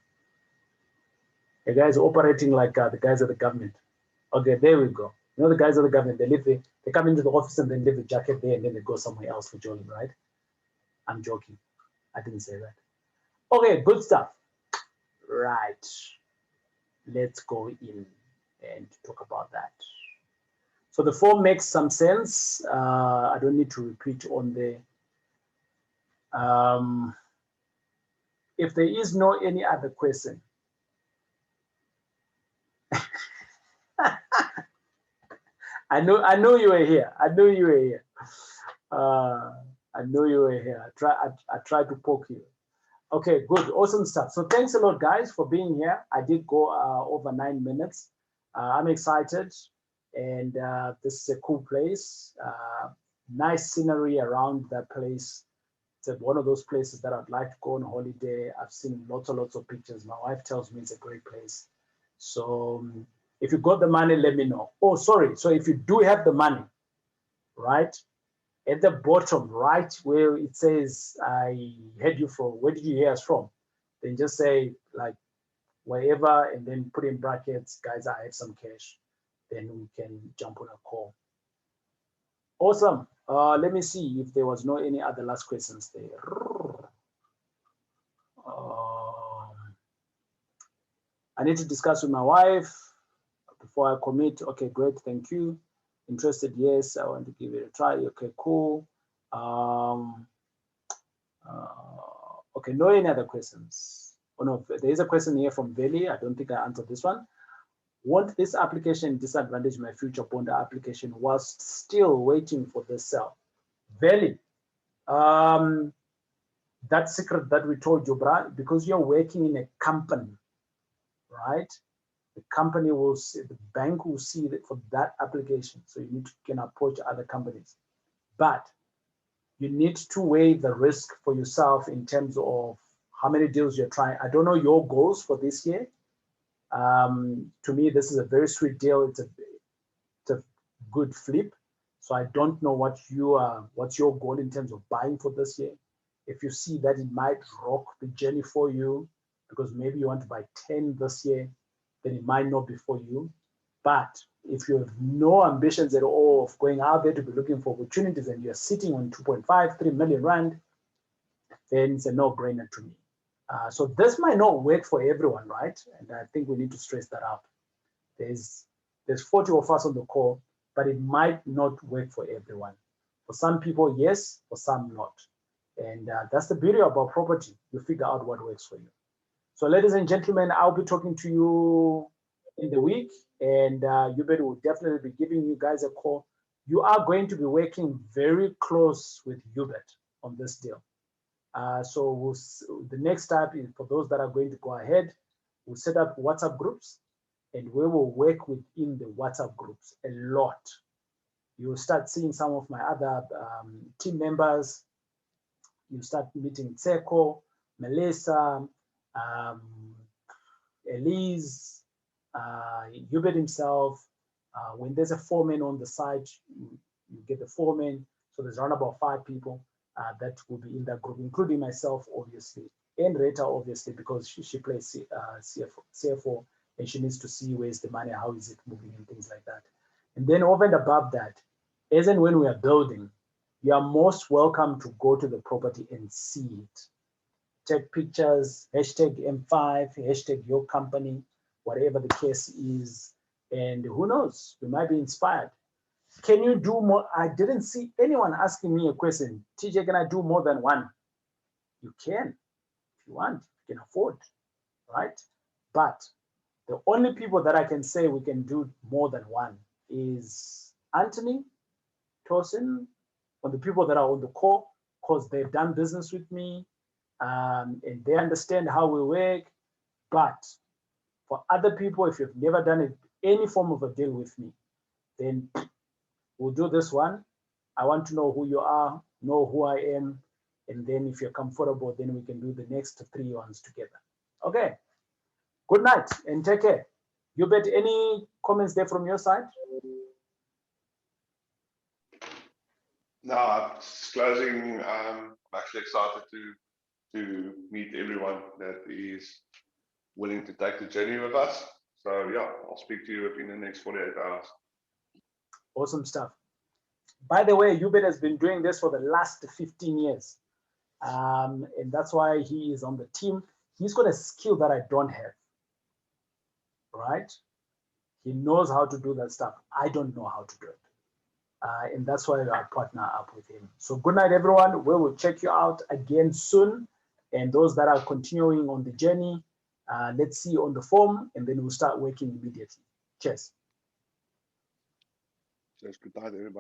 The guys are operating like the guys of the government. Okay, there we go. You know the guys of the government, they come into the office and then leave the jacket there and then they go somewhere else for jogging, right? I'm joking. I didn't say that. Okay, good stuff. Right. Let's go in and talk about that. So the form makes some sense. I don't need to repeat on the if there is no any other question, I know you were here. I know you were here. I know you were here. I tried to poke you. Okay, good, awesome stuff. So thanks a lot, guys, for being here. I did go over 9 minutes. I'm excited, and this is a cool place. Nice scenery around that place. It's one of those places that I'd like to go on holiday. I've seen lots of pictures. My wife tells me it's a great place. So if you got the money, let me know. Oh, sorry. So if you do have the money, right, at the bottom, right where it says, I heard you from, where did you hear us from? Then just say like wherever, and then put in brackets, guys, I have some cash. Then we can jump on a call. Awesome. Let me see if there was no any other last questions there. I need to discuss with my wife before I commit. Okay, great, thank you. Interested, yes, I want to give it a try. Okay, cool. Okay, no any other questions. Oh no, there is a question here from Veli. I don't think I answered this one. Won't this application disadvantage my future bond application whilst still waiting for the sale? Veli, that secret that we told you, Brad, because you're working in a company, right? The company will see, the bank will see that for that application. So you can approach other companies, but you need to weigh the risk for yourself in terms of how many deals you're trying. I don't know your goals for this year. To me, this is a very sweet deal. It's a good flip. So I don't know what's your goal in terms of buying for this year. If you see that it might rock the journey for you, because maybe you want to buy 10 this year, then it might not be for you. But if you have no ambitions at all of going out there to be looking for opportunities and you're sitting on 2.5, 3 million rand, then it's a no-brainer to me. So this might not work for everyone, right? And I think we need to stress that out. There's 40 of us on the call, but it might not work for everyone. For some people, yes, for some not. And that's the beauty about property. You figure out what works for you. So ladies and gentlemen, I'll be talking to you in the week, and Hubert will definitely be giving you guys a call. You are going to be working very close with Hubert on this deal. So the next step is for those that are going to go ahead, we'll set up WhatsApp groups, and we will work within the WhatsApp groups a lot. You'll start seeing some of my other team members. You start meeting Tseko, Melissa, Elize, Hubert himself. When there's a foreman on the site, you get the foreman. So there's around about 5 people that will be in that group, including myself, obviously, and Rita, obviously, because she plays CFO, and she needs to see where's the money, how is it moving, and things like that. And then over and above that, as and when we are building, you are most welcome to go to the property and see it. Take pictures, hashtag M5, hashtag your company, whatever the case is. And who knows, we might be inspired. Can you do more? I didn't see anyone asking me a question. TJ, can I do more than one? You can, if you want, you can afford, right? But the only people that I can say we can do more than one is Anthony, Tosin, or the people that are on the call, because they've done business with me, and they understand how we work. But for other people, if you've never done any form of a deal with me, then we'll do this one. I want to know who you are, know who I am, and then if you're comfortable, then we can do the next 3 ones together. Okay. Good night and take care. Hubert, any comments there from your side? No, it's closing. I'm actually excited to meet everyone that is willing to take the journey with us. So yeah, I'll speak to you within the next 48 hours. Awesome stuff. By the way, Hubert has been doing this for the last 15 years. And that's why he is on the team. He's got a skill that I don't have, right? He knows how to do that stuff. I don't know how to do it. And that's why I partner up with him. So good night, everyone. We will check you out again soon. And those that are continuing on the journey, let's see on the form, and then we'll start working immediately. Cheers. Cheers. Good night, everybody.